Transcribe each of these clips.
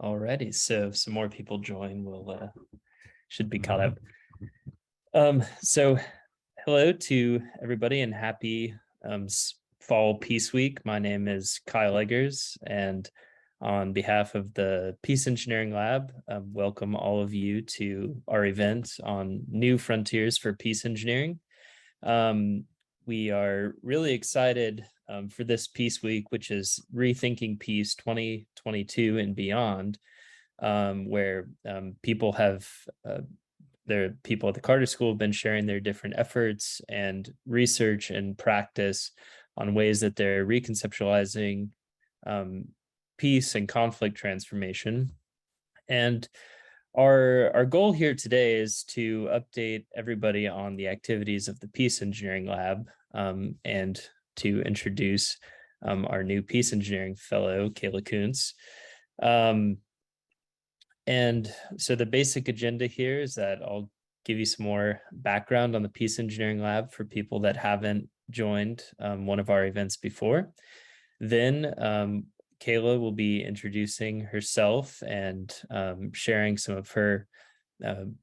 Alrighty, so if some more people join, we'll should be caught up. So hello to everybody and happy Fall Peace Week. My name is Keil, and on behalf of the Peace Engineering Lab, welcome all of you to our event on New Frontiers for Peace Engineering. We are really excited for this Peace Week, which is Rethinking Peace 2022 and beyond, where people have people at the Carter School have been sharing their different efforts and research and practice on ways that they're reconceptualizing peace and conflict transformation. And our goal here today is to update everybody on the activities of the Peace Engineering Lab and to introduce our new Peace Engineering Fellow, Kayla Koontz. And so the basic agenda here is that I'll give you some more background on the Peace Engineering Lab for people that haven't joined one of our events before. Then Kayla will be introducing herself and sharing some of her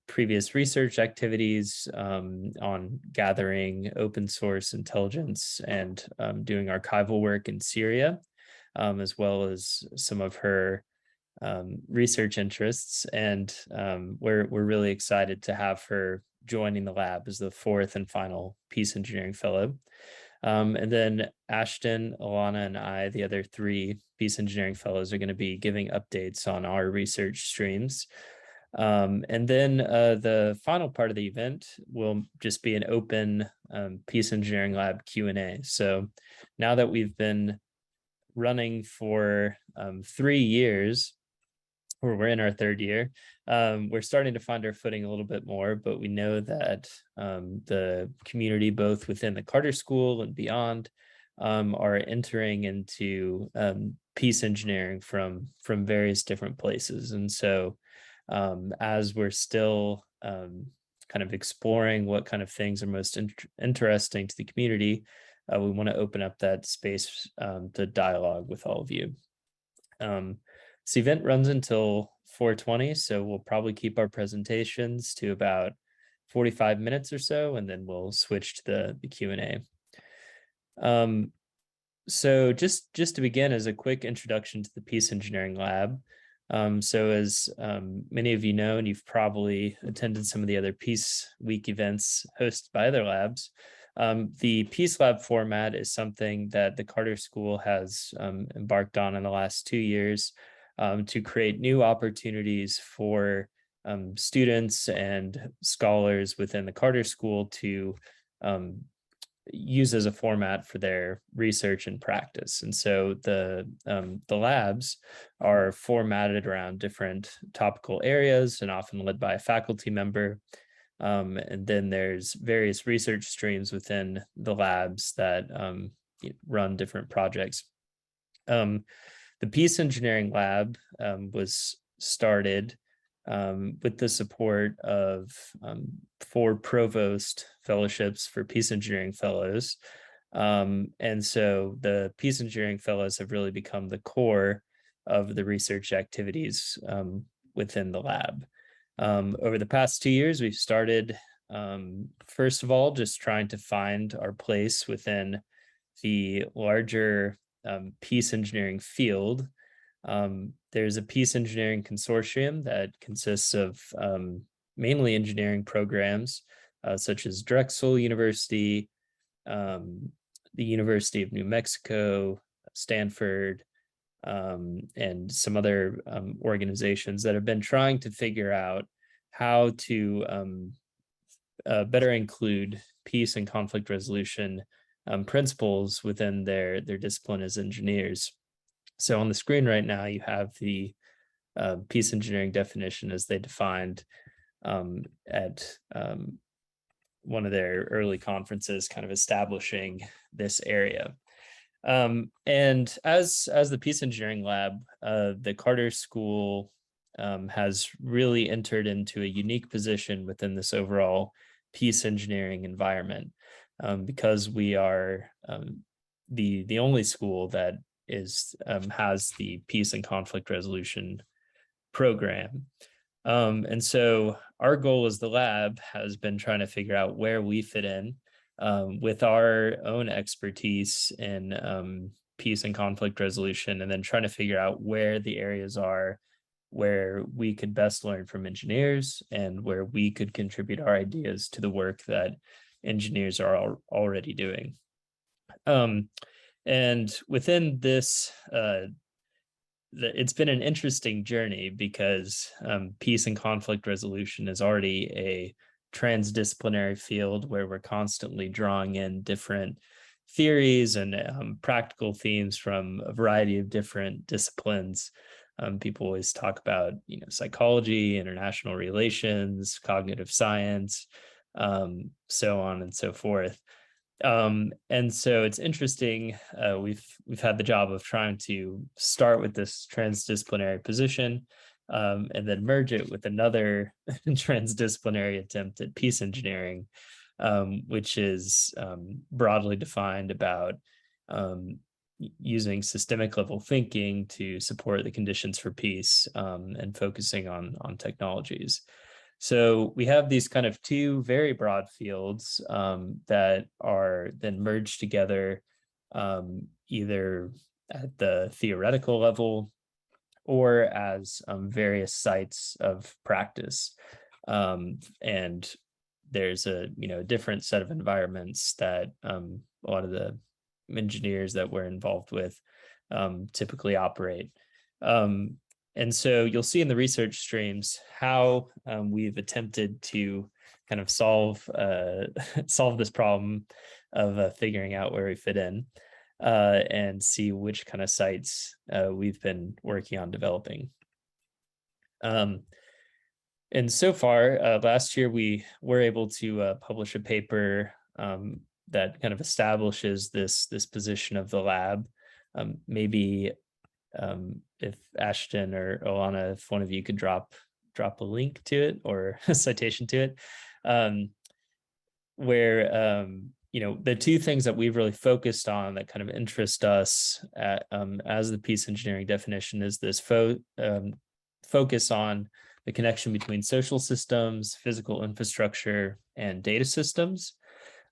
previous research activities on gathering open source intelligence and doing archival work in Syria, as well as some of her research interests. And we're really excited to have her joining the lab as the fourth and final Peace Engineering Fellow. And then Ashton, Elana, and I, the other three Peace Engineering Fellows, are going to be giving updates on our research streams. And then the final part of the event will just be an open Peace Engineering Lab Q&A. So now that we've been running for 3 years, or we're in our third year, we're starting to find our footing a little bit more, but we know that the community, both within the Carter School and beyond, are entering into peace engineering from various different places. And so as we're still kind of exploring what kind of things are most interesting to the community, we want to open up that space to dialogue with all of you. This event runs until 4:20, so we'll probably keep our presentations to about 45 minutes or so, and then we'll switch to the Q&A. So just to begin, as a quick introduction to the Peace Engineering Lab. So as many of you know, and you've probably attended some of the other Peace Week events hosted by other labs, the Peace Lab format is something that the Carter School has embarked on in the last 2 years to create new opportunities for students and scholars within the Carter School to use as a format for their research and practice. And so the labs are formatted around different topical areas and often led by a faculty member. And then there's various research streams within the labs that run different projects. The Peace Engineering Lab was started with the support of 4 provost fellowships for Peace Engineering Fellows. And so the Peace Engineering Fellows have really become the core of the research activities within the lab. Over the past 2 years, we've started, first of all, just trying to find our place within the larger peace engineering field. There's a peace engineering consortium that consists of mainly engineering programs such as Drexel University, the University of New Mexico, Stanford, and some other organizations that have been trying to figure out how to better include peace and conflict resolution principles within their discipline as engineers. So on the screen right now, you have the peace engineering definition as they defined at one of their early conferences, kind of establishing this area. And as the Peace Engineering Lab, the Carter School has really entered into a unique position within this overall peace engineering environment, because we are the only school that has the peace and conflict resolution program. And so our goal as the lab has been trying to figure out where we fit in with our own expertise in peace and conflict resolution, and then trying to figure out where the areas are where we could best learn from engineers and where we could contribute our ideas to the work that engineers are already doing. And within this, it's been an interesting journey because peace and conflict resolution is already a transdisciplinary field where we're constantly drawing in different theories and practical themes from a variety of different disciplines. People always talk about, psychology, international relations, cognitive science, so on and so forth. And so it's interesting. We've had the job of trying to start with this transdisciplinary position, and then merge it with another transdisciplinary attempt at peace engineering, which is broadly defined about using systemic level thinking to support the conditions for peace, and focusing on technologies. So we have these kind of two very broad fields that are then merged together, either at the theoretical level or as various sites of practice. And there's a different set of environments that a lot of the engineers that we're involved with typically operate. And so you'll see in the research streams how we've attempted to kind of solve this problem of figuring out where we fit in, and see which kind of sites we've been working on developing. And so far, last year, we were able to publish a paper that kind of establishes this position of the lab. Maybe if Ashton or Elana, if one of you could drop a link to it or a citation to it, where the two things that we've really focused on that kind of interest us as the peace engineering definition is this focus on the connection between social systems, physical infrastructure, and data systems.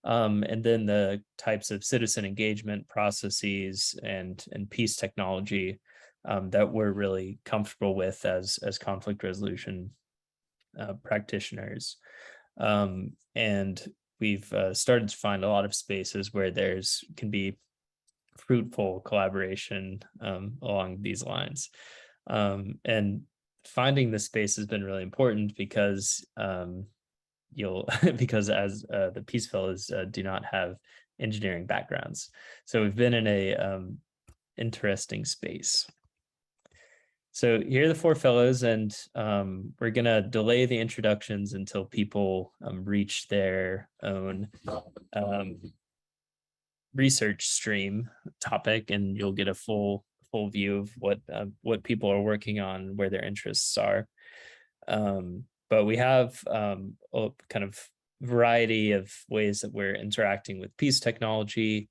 And then the types of citizen engagement processes and peace technology that we're really comfortable with as conflict resolution practitioners. And we've started to find a lot of spaces where can be fruitful collaboration along these lines. And finding this space has been really important because because as the Peace Fellows do not have engineering backgrounds. So we've been in a interesting space. So here are the four fellows, and we're going to delay the introductions until people reach their own research stream topic, and you'll get a full view of what people are working on, where their interests are. But we have a kind of variety of ways that we're interacting with peace technology,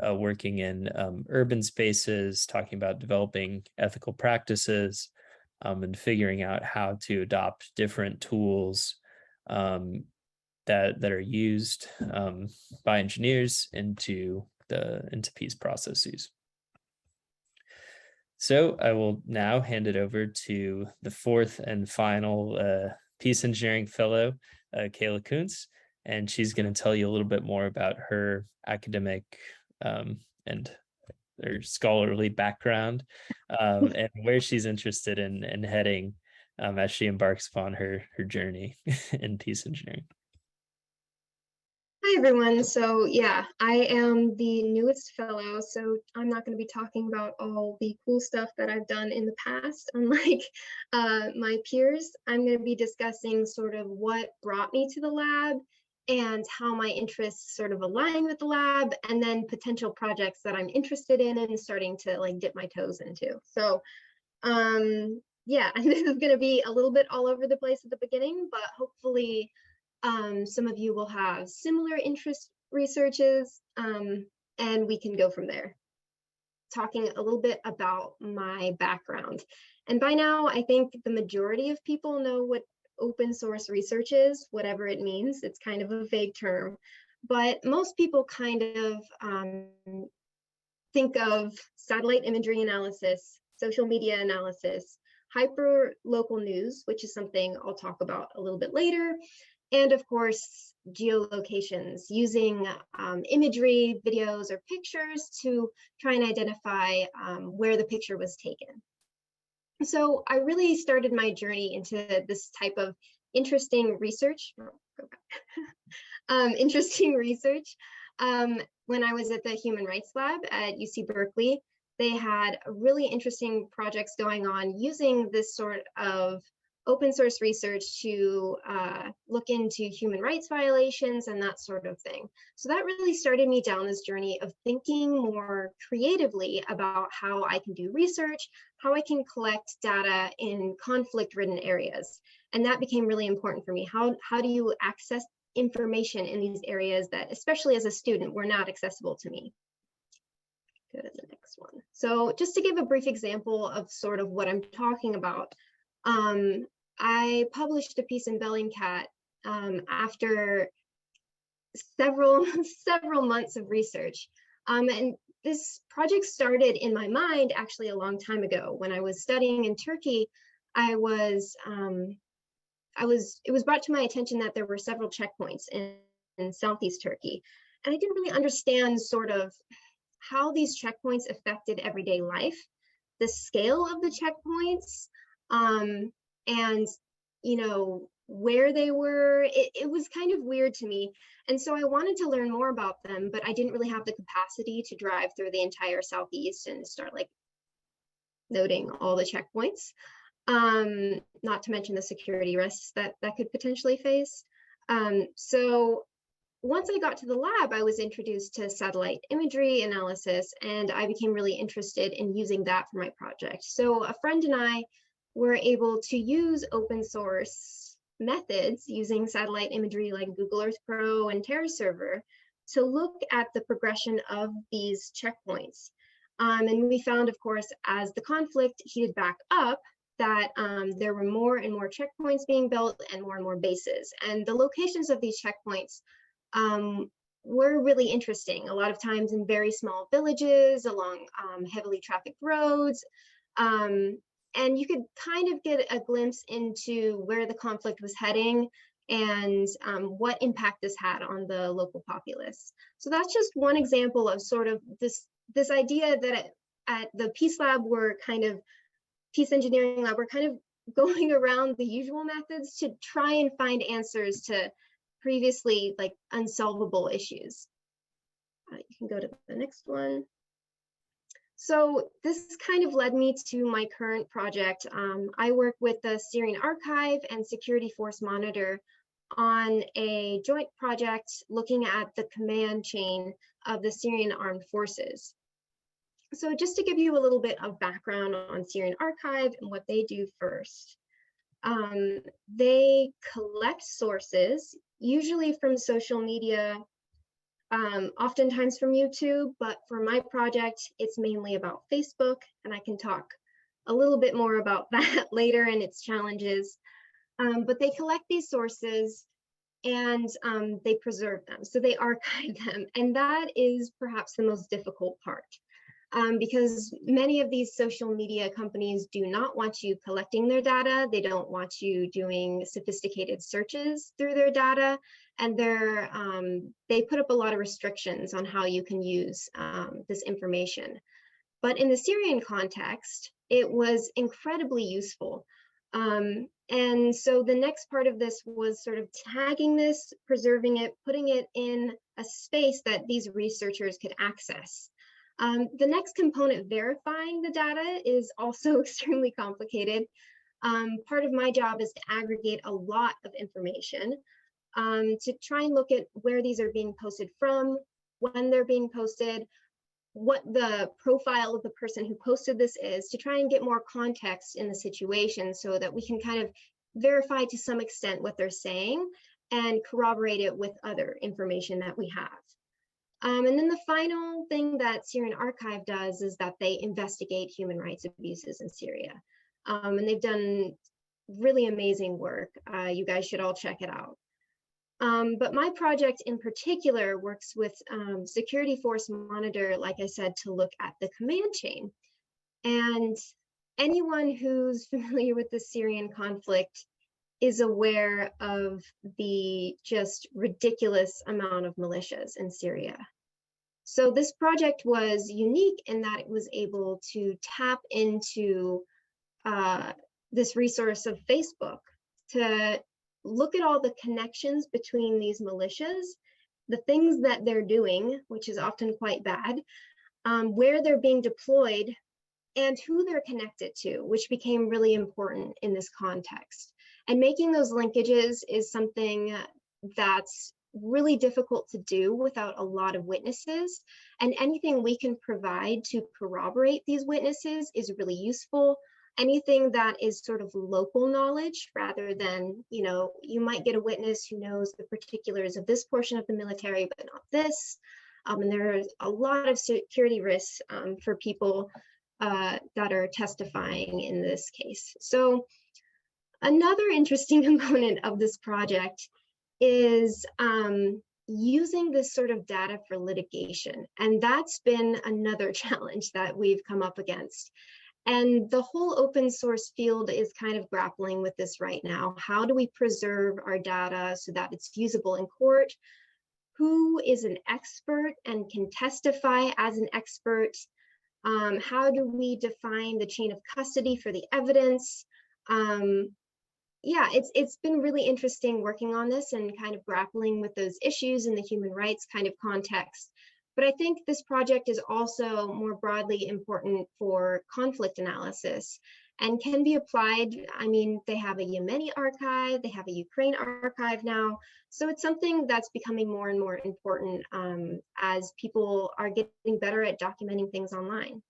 working in urban spaces, talking about developing ethical practices, and figuring out how to adopt different tools that are used by engineers into peace processes. So I will now hand it over to the fourth and final peace engineering fellow, Kayla Koontz, and she's going to tell you a little bit more about her academic and her scholarly background, and where she's interested in heading as she embarks upon her journey in peace engineering. Hi, everyone. So yeah, I am the newest fellow, so I'm not going to be talking about all the cool stuff that I've done in the past, unlike my peers. I'm going to be discussing sort of what brought me to the lab and how my interests sort of align with the lab, and then potential projects that I'm interested in and starting to like dip my toes into. So yeah, and this is going to be a little bit all over the place at the beginning, but hopefully some of you will have similar interest researches, and we can go from there. Talking a little bit about my background. And by now, I think the majority of people know what open source research is, whatever it means. It's kind of a vague term, but most people kind of think of satellite imagery analysis, social media analysis, hyper local news, which is something I'll talk about a little bit later, and of course, geolocations, using imagery, videos, or pictures to try and identify where the picture was taken. So I really started my journey into this type of interesting research. Interesting research when I was at the Human Rights Lab at UC Berkeley. They had really interesting projects going on using this sort of open source research to look into human rights violations and that sort of thing. So that really started me down this journey of thinking more creatively about how I can do research, how I can collect data in conflict-ridden areas. And that became really important for me. How do you access information in these areas that, especially as a student, were not accessible to me? Go to the next one. So just to give a brief example of sort of what I'm talking about, I published a piece in Bellingcat after several months of research. And this project started in my mind actually a long time ago. When I was studying in Turkey, it was brought to my attention that there were several checkpoints in Southeast Turkey. And I didn't really understand sort of how these checkpoints affected everyday life, the scale of the checkpoints, and where they were. It was kind of weird to me. And so I wanted to learn more about them, but I didn't really have the capacity to drive through the entire Southeast and start like noting all the checkpoints. Not to mention the security risks that could potentially face. So once I got to the lab, I was introduced to satellite imagery analysis, and I became really interested in using that for my project. So a friend and I were able to use open source methods using satellite imagery like Google Earth Pro and TerraServer to look at the progression of these checkpoints. And we found, of course, as the conflict heated back up, that there were more and more checkpoints being built and more bases. And the locations of these checkpoints were really interesting. A lot of times in very small villages, along heavily trafficked roads. And you could kind of get a glimpse into where the conflict was heading and what impact this had on the local populace. So that's just one example of sort of this idea that at the Peace Lab, Peace Engineering Lab, we're kind of going around the usual methods to try and find answers to previously like unsolvable issues. You can go to the next one. So this kind of led me to my current project. I work with the Syrian Archive and Security Force Monitor on a joint project looking at the command chain of the Syrian Armed Forces. So just to give you a little bit of background on Syrian Archive and what they do first. They collect sources, usually from social media, oftentimes from YouTube, but for my project, it's mainly about Facebook, and I can talk a little bit more about that later and its challenges. But they collect these sources and they preserve them, so they archive them, and that is perhaps the most difficult part. Because many of these social media companies do not want you collecting their data. They don't want you doing sophisticated searches through their data. And they put up a lot of restrictions on how you can use this information. But in the Syrian context, it was incredibly useful. And so the next part of this was sort of tagging this, preserving it, putting it in a space that these researchers could access. The next component, verifying the data, is also extremely complicated. Part of my job is to aggregate a lot of information to try and look at where these are being posted from, when they're being posted, what the profile of the person who posted this is, to try and get more context in the situation so that we can kind of verify to some extent what they're saying and corroborate it with other information that we have. And then the final thing that Syrian Archive does is that they investigate human rights abuses in Syria. And they've done really amazing work. You guys should all check it out. But my project in particular works with Security Force Monitor, like I said, to look at the command chain. And anyone who's familiar with the Syrian conflict is aware of the just ridiculous amount of militias in Syria. So this project was unique in that it was able to tap into this resource of Facebook to look at all the connections between these militias, the things that they're doing, which is often quite bad, where they're being deployed, and who they're connected to, which became really important in this context. And making those linkages is something that's really difficult to do without a lot of witnesses. And anything we can provide to corroborate these witnesses is really useful. Anything that is sort of local knowledge rather than, you might get a witness who knows the particulars of this portion of the military, but not this. And there's a lot of security risks for people that are testifying in this case. So another interesting component of this project is using this sort of data for litigation. And that's been another challenge that we've come up against. And the whole open source field is kind of grappling with this right now. How do we preserve our data so that it's usable in court? Who is an expert and can testify as an expert? How do we define the chain of custody for the evidence? Yeah, it's been really interesting working on this and kind of grappling with those issues in the human rights kind of context. But I think this project is also more broadly important for conflict analysis and can be applied. I mean, they have a Yemeni archive, they have a Ukraine archive now. So it's something that's becoming more and more important as people are getting better at documenting things online.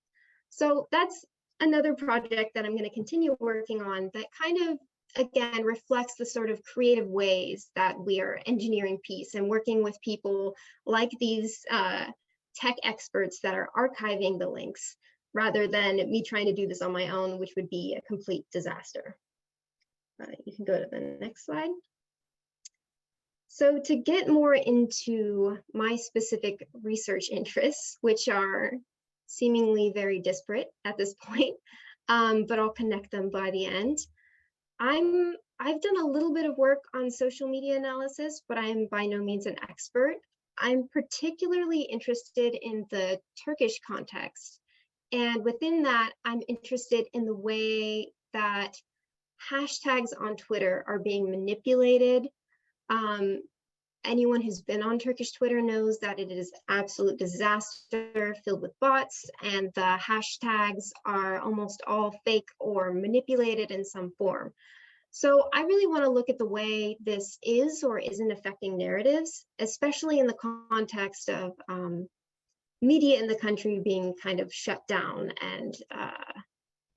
So that's another project that I'm going to continue working on that kind of, again, reflects the sort of creative ways that we are engineering peace and working with people like these tech experts that are archiving the links rather than me trying to do this on my own, which would be a complete disaster. You can go to the next slide. So to get more into my specific research interests, which are seemingly very disparate at this point, but I'll connect them by the end. I've done a little bit of work on social media analysis, but I am by no means an expert. I'm particularly interested in the Turkish context. And within that, I'm interested in the way that hashtags on Twitter are being manipulated. Anyone who's been on Turkish Twitter knows that it is absolute disaster filled with bots, and the hashtags are almost all fake or manipulated in some form. So I really want to look at the way this is or isn't affecting narratives, especially in the context of media in the country being kind of shut down and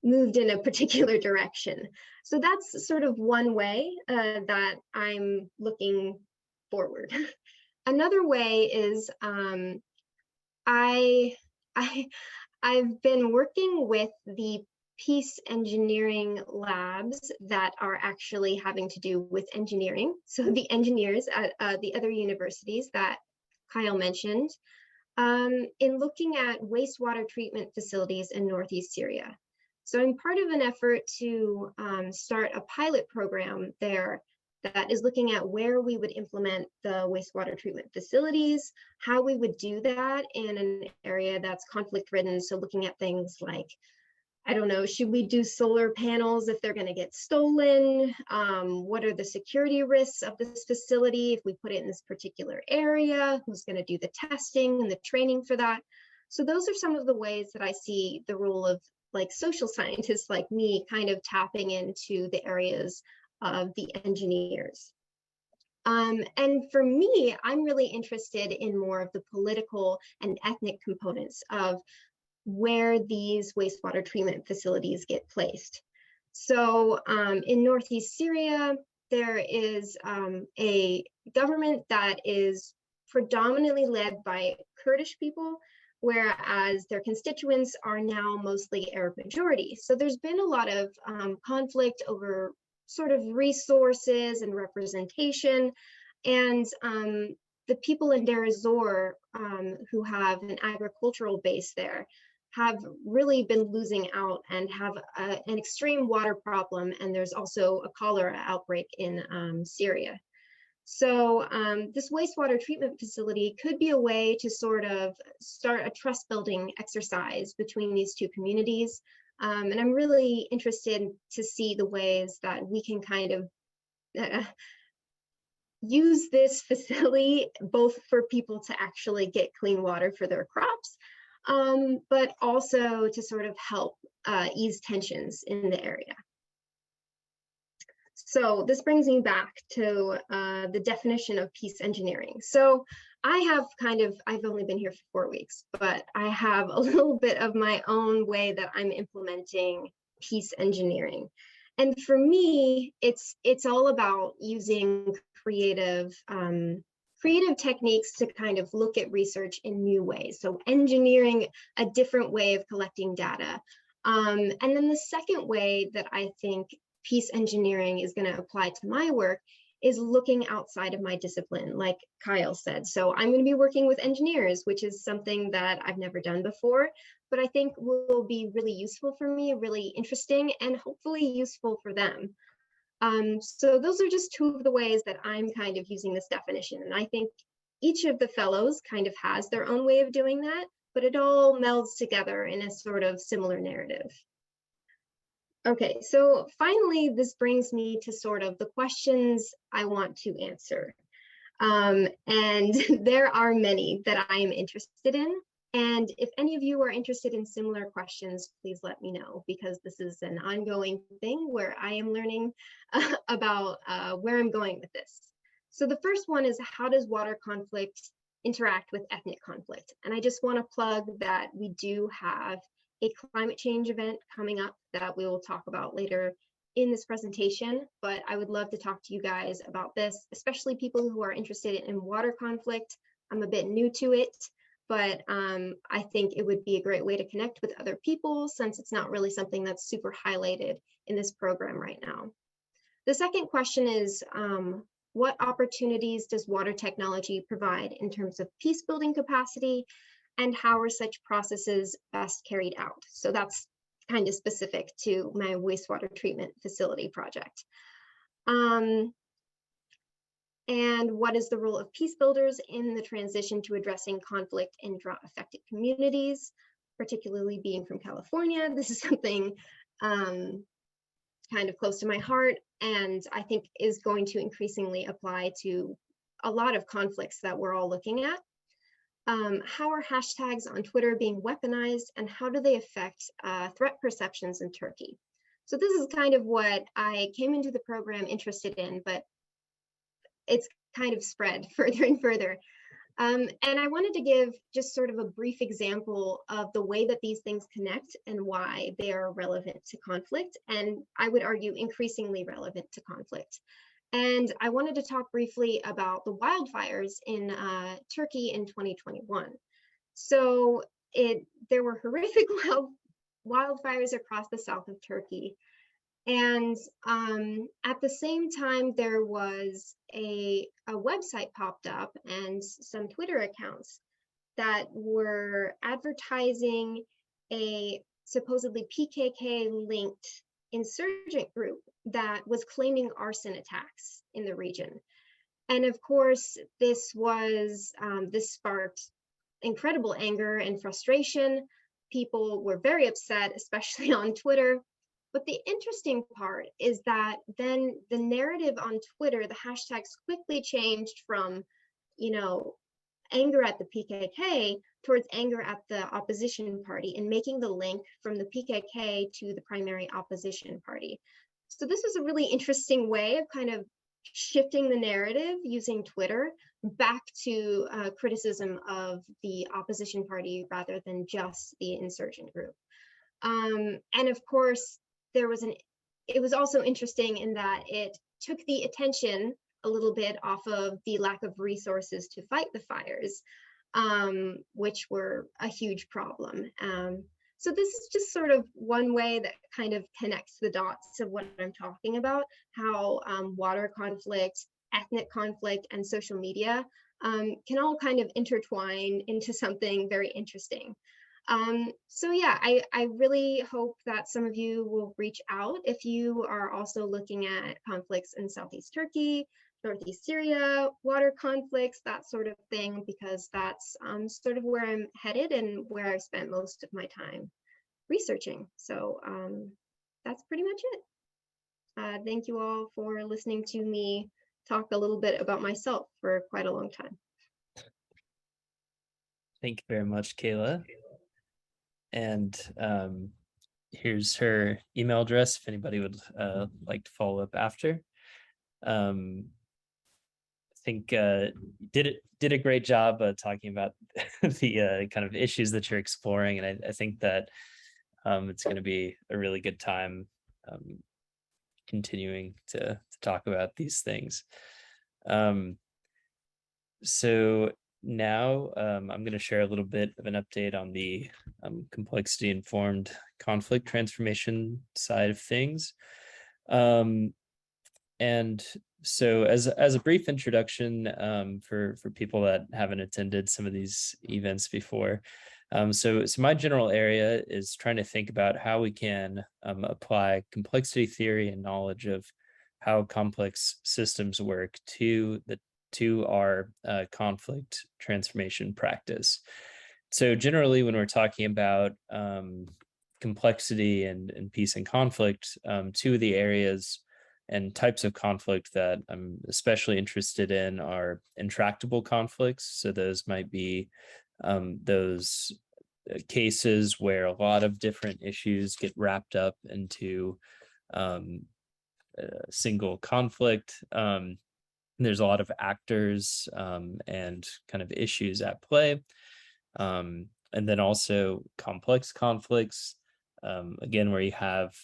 moved in a particular direction. So that's sort of one way that I'm looking forward. Another way is I've been working with the peace engineering labs that are actually having to do with engineering. So the engineers at the other universities that Keil mentioned, in looking at wastewater treatment facilities in Northeast Syria. So I'm part of an effort to start a pilot program there that is looking at where we would implement the wastewater treatment facilities, how we would do that in an area that's conflict ridden. So looking at things like, I don't know, should we do solar panels if they're going to get stolen? What are the security risks of this facility if we put it in this particular area? Who's going to do the testing and the training for that? So those are some of the ways that I see the role of like social scientists like me kind of tapping into the areas of the engineers. And for me, I'm really interested in more of the political and ethnic components of where these wastewater treatment facilities get placed. So in Northeast Syria, there is a government that is predominantly led by Kurdish people, whereas their constituents are now mostly Arab majority. So there's been a lot of conflict over sort of resources and representation. And the people in Deir ez-Zor who have an agricultural base there have really been losing out and have an extreme water problem. And there's also a cholera outbreak in Syria. So this wastewater treatment facility could be a way to sort of start a trust building exercise between these two communities. And I'm really interested to see the ways that we can kind of use this facility both for people to actually get clean water for their crops, but also to sort of help ease tensions in the area. So this brings me back to the definition of peace engineering. So I've only been here for 4 weeks, but I have a little bit of my own way that I'm implementing peace engineering. And for me, it's all about using creative techniques to kind of look at research in new ways. So engineering a different way of collecting data. And then the second way that I think peace engineering is going to apply to my work is looking outside of my discipline, like Keil said. So I'm going to be working with engineers, which is something that I've never done before, but I think will be really useful for me, really interesting, and hopefully useful for them. So those are just two of the ways that I'm kind of using this definition. And I think each of the fellows kind of has their own way of doing that, but it all melds together in a sort of similar narrative. Okay, so finally, this brings me to sort of the questions I want to answer. And there are many that I am interested in. And if any of you are interested in similar questions, please let me know, because this is an ongoing thing where I am learning about where I'm going with this. So the first one is, how does water conflict interact with ethnic conflict? And I just want to plug that we do have a climate change event coming up that we will talk about later in this presentation, but I would love to talk to you guys about this, especially people who are interested in water conflict. I'm a bit new to it, but I think it would be a great way to connect with other people, since it's not really something that's super highlighted in this program right now. The second question is, what opportunities does water technology provide in terms of peace building capacity, and how are such processes best carried out? So that's kind of specific to my wastewater treatment facility project. And what is the role of peace builders in the transition to addressing conflict in drought-affected communities, particularly being from California? This is something kind of close to my heart, and I think is going to increasingly apply to a lot of conflicts that we're all looking at. How are hashtags on Twitter being weaponized, and how do they affect threat perceptions in Turkey? So this is kind of what I came into the program interested in, but it's kind of spread further and further. And I wanted to give just sort of a brief example of the way that these things connect and why they are relevant to conflict, and I would argue increasingly relevant to conflict. And I wanted to talk briefly about the wildfires in Turkey in 2021. So there were horrific wildfires across the south of Turkey. And at the same time, there was a website popped up and some Twitter accounts that were advertising a supposedly PKK-linked insurgent group that was claiming arson attacks in the region. And of course, this sparked incredible anger and frustration. People were very upset, especially on Twitter. But the interesting part is that then the narrative on Twitter, the hashtags quickly changed from, anger at the PKK towards anger at the opposition party, and making the link from the PKK to the primary opposition party. So this was a really interesting way of kind of shifting the narrative using Twitter back to criticism of the opposition party rather than just the insurgent group. And of course, it was also interesting in that it took the attention a little bit off of the lack of resources to fight the fires. which were a huge problem. So this is just sort of one way that kind of connects the dots of what I'm talking about, how water conflict, ethnic conflict, and social media can all kind of intertwine into something very interesting. So yeah, I really hope that some of you will reach out if you are also looking at conflicts in Southeast Turkey, Northeast Syria, water conflicts, that sort of thing, because that's sort of where I'm headed and where I've spent most of my time researching. So that's pretty much it. Thank you all for listening to me talk a little bit about myself for quite a long time. Thank you very much, Kayla. And here's her email address if anybody would like to follow up after. I think did a great job talking about the kind of issues that you're exploring, and I think that it's going to be a really good time continuing to talk about these things. So now I'm going to share a little bit of an update on the complexity-informed conflict transformation side of things. And so as a brief introduction for people that haven't attended some of these events before, so my general area is trying to think about how we can apply complexity theory and knowledge of how complex systems work to our conflict transformation practice. So generally, when we're talking about complexity and peace and conflict, two of the areas and types of conflict that I'm especially interested in are intractable conflicts. So those might be those cases where a lot of different issues get wrapped up into a single conflict. There's a lot of actors and kind of issues at play. And then also complex conflicts, again, where you have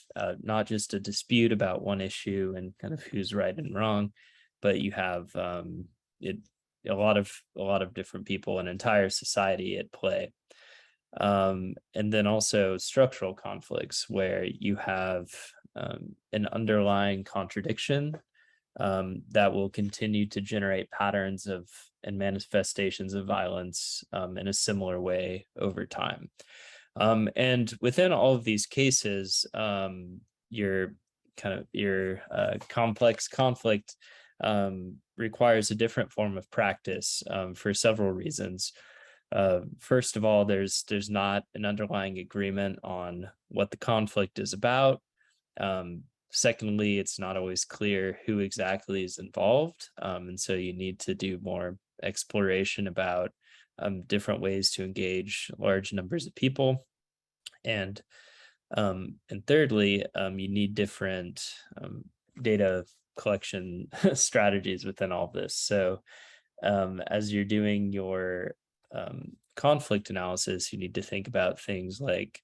not just a dispute about one issue and kind of who's right and wrong, but you have a lot of different people, an entire society at play. And then also structural conflicts where you have an underlying contradiction that will continue to generate patterns of and manifestations of violence in a similar way over time. And within all of these cases, your complex conflict requires a different form of practice for several reasons. First of all, there's not an underlying agreement on what the conflict is about. Secondly, it's not always clear who exactly is involved. And so you need to do more exploration about different ways to engage large numbers of people. And thirdly, you need different data collection strategies within all this. So as you're doing your conflict analysis, you need to think about things like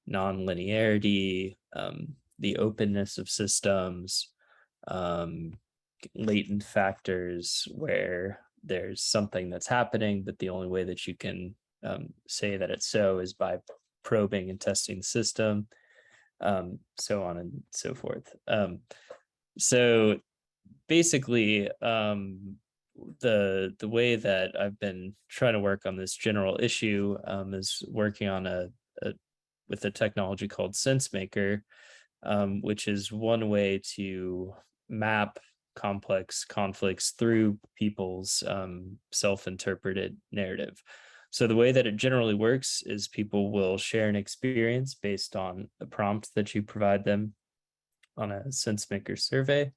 non-linearity, the openness of systems, latent factors where there's something that's happening, but the only way that you can say that it's so is by probing and testing the system, so on and so forth. So basically, the way that I've been trying to work on this general issue is working on with a technology called SenseMaker, which is one way to map complex conflicts through people's self-interpreted narrative. So the way that it generally works is people will share an experience based on a prompt that you provide them on a SenseMaker survey.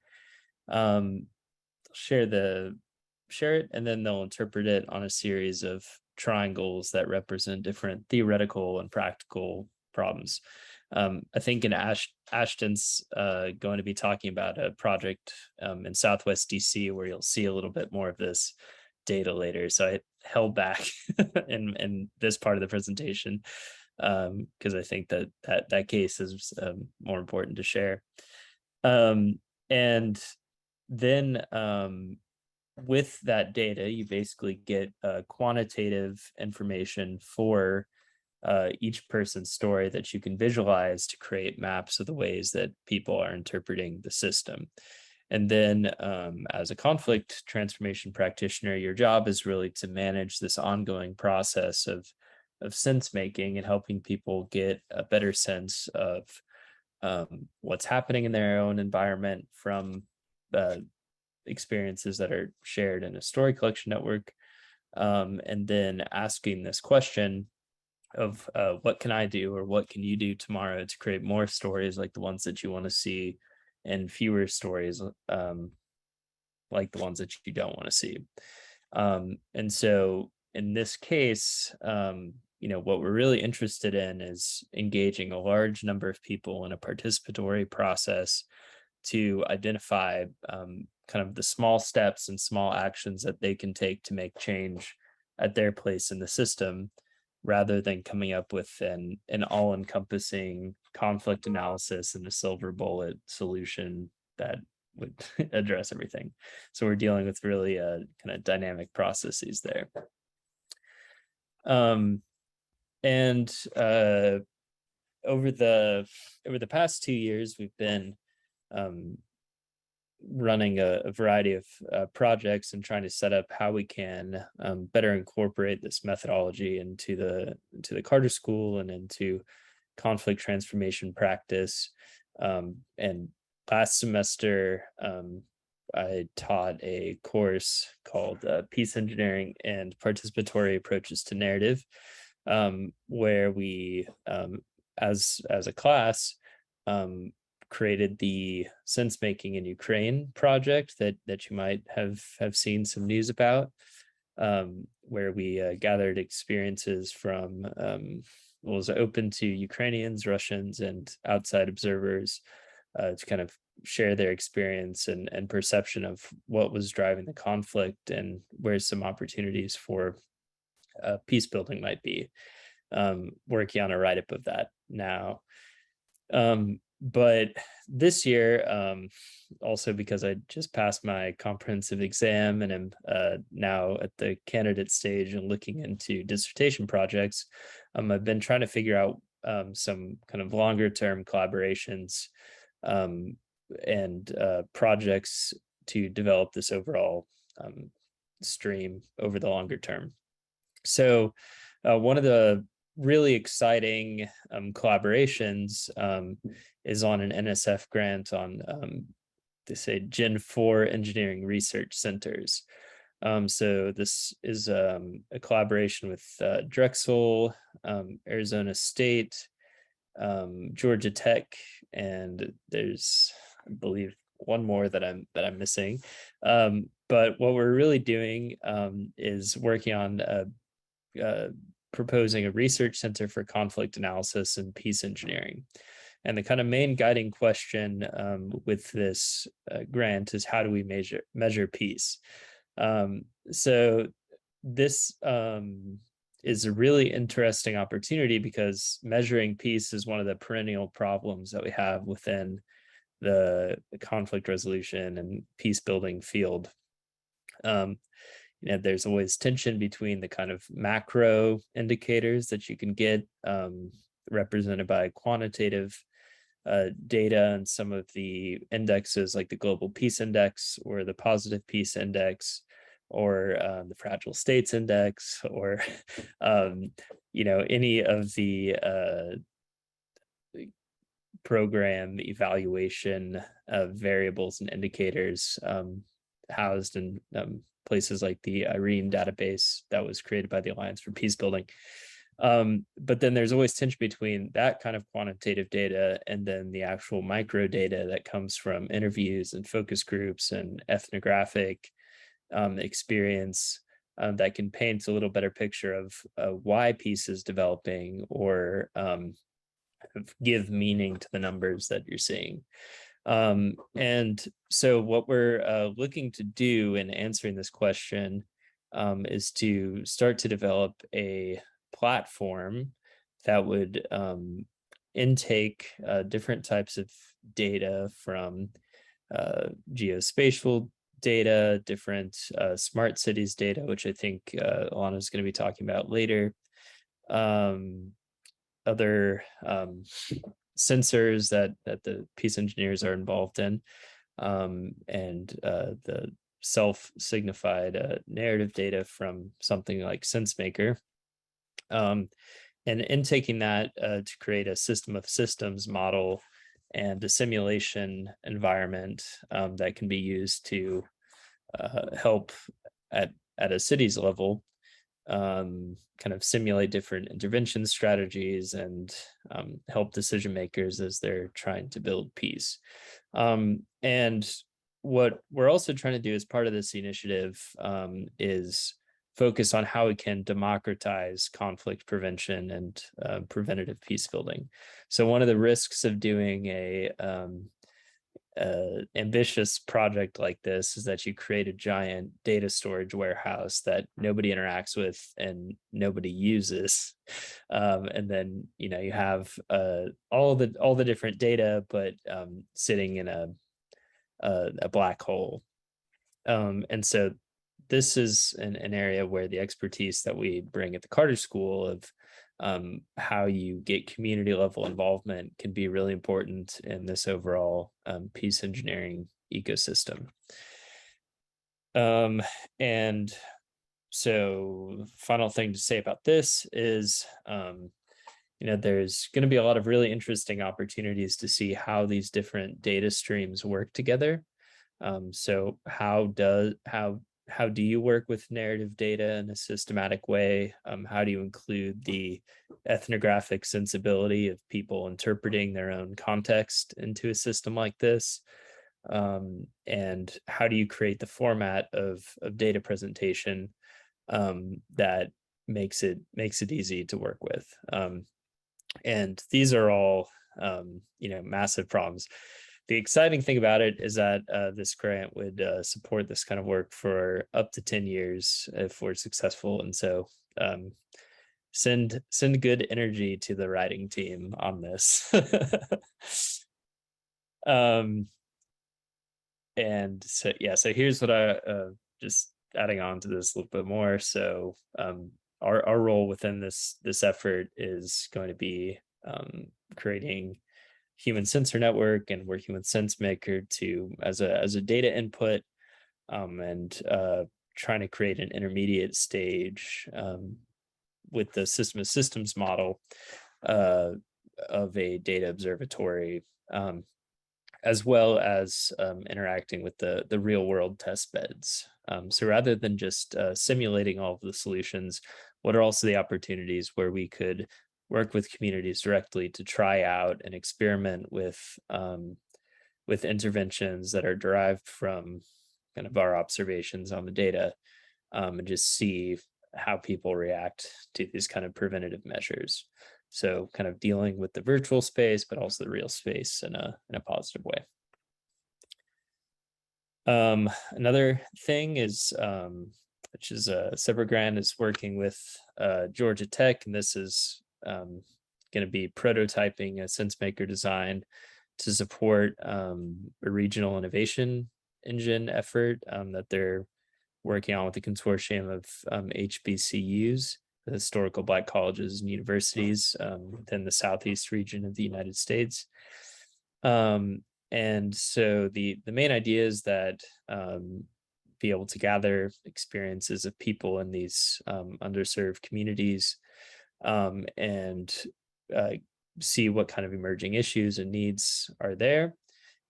Share it, and then they'll interpret it on a series of triangles that represent different theoretical and practical problems. I think Ashton's going to be talking about a project in Southwest DC where you'll see a little bit more of this data later. So I held back in this part of the presentation because I think that case is more important to share. And then with that data, you basically get quantitative information for each person's story that you can visualize to create maps of the ways that people are interpreting the system. And then as a conflict transformation practitioner, your job is really to manage this ongoing process of sense making and helping people get a better sense of what's happening in their own environment from experiences that are shared in a story collection network. And then asking this question of what can I do or what can you do tomorrow to create more stories like the ones that you want to see and fewer stories like the ones that you don't want to see. And so in this case, what we're really interested in is engaging a large number of people in a participatory process to identify kind of the small steps and small actions that they can take to make change at their place in the system, rather than coming up with an all-encompassing conflict analysis and a silver bullet solution that would address everything. So we're dealing with really kind of dynamic processes there. And over the past 2 years, we've been running a variety of projects and trying to set up how we can better incorporate this methodology into the Carter School and into conflict transformation practice. And last semester, I taught a course called Peace Engineering and Participatory Approaches to Narrative, where we, as a class, created the Sense Making in Ukraine project that you might have seen some news about, where we gathered experiences from was open to Ukrainians, Russians, and outside observers to kind of share their experience and perception of what was driving the conflict and where some opportunities for peace building might be. Working on a write-up of that now. But this year, also because I just passed my comprehensive exam and am now at the candidate stage and looking into dissertation projects, I've been trying to figure out some kind of longer term collaborations and projects to develop this overall stream over the longer term. So one of the really exciting collaborations is on an NSF grant on they say Gen 4 engineering research centers. So this is a collaboration with Drexel, Arizona State, Georgia Tech, and there's, I believe, one more that I'm missing. But what we're really doing is working on proposing a research center for conflict analysis and peace engineering. And the kind of main guiding question with this grant is, how do we measure peace? So this is a really interesting opportunity because measuring peace is one of the perennial problems that we have within the conflict resolution and peace building field. There's always tension between the kind of macro indicators that you can get represented by quantitative data and some of the indexes like the Global Peace Index or the Positive Peace Index or the Fragile States Index or any of the program evaluation of variables and indicators housed in places like the IRENE database that was created by the Alliance for Peace Building. But then there's always tension between that kind of quantitative data and then the actual micro data that comes from interviews and focus groups and ethnographic experience that can paint a little better picture of why peace is developing or give meaning to the numbers that you're seeing. And so what we're looking to do in answering this question is to start to develop a platform that would intake different types of data from geospatial data, different smart cities data, which I think Elana is going to be talking about later. Other sensors that the peace engineers are involved in, and the self-signified narrative data from something like SenseMaker. And in taking that to create a system of systems model and a simulation environment that can be used to help at a city's level kind of simulate different intervention strategies and help decision makers as they're trying to build peace. And what we're also trying to do as part of this initiative is focus on how we can democratize conflict prevention and preventative peace building. So one of the risks of doing a ambitious project like this is that you create a giant data storage warehouse that nobody interacts with and nobody uses, and then you have all the different data, but sitting in a black hole. And so this is an area where the expertise that we bring at the Carter School of how you get community level involvement can be really important in this overall peace engineering ecosystem. And so final thing to say about this is, there's going to be a lot of really interesting opportunities to see how these different data streams work together. So how do you work with narrative data in a systematic way? How do you include the ethnographic sensibility of people interpreting their own context into a system like this? And how do you create the format of data presentation that makes it easy to work with? And these are all massive problems. The exciting thing about it is that this grant would support this kind of work for up to 10 years if we're successful. And so send good energy to the writing team on this. And so, yeah, so here's what I just adding on to this a little bit more. So our role within this effort is going to be creating human sensor network and working with SenseMaker to as a data input, and trying to create an intermediate stage with the system of systems model of a data observatory, as well as interacting with the real world test beds. So rather than just simulating all of the solutions, what are also the opportunities where we could work with communities directly to try out and experiment with interventions that are derived from kind of our observations on the data, and just see how people react to these kind of preventative measures. So kind of dealing with the virtual space, but also the real space in a positive way. Another thing is, which is a separate grant, is working with Georgia Tech, and this is going to be prototyping a SenseMaker design to support a regional innovation engine effort that they're working on with the consortium of HBCUs, the historical Black colleges and universities within the Southeast region of the United States. And so the main idea is that be able to gather experiences of people in these underserved communities, and see what kind of emerging issues and needs are there,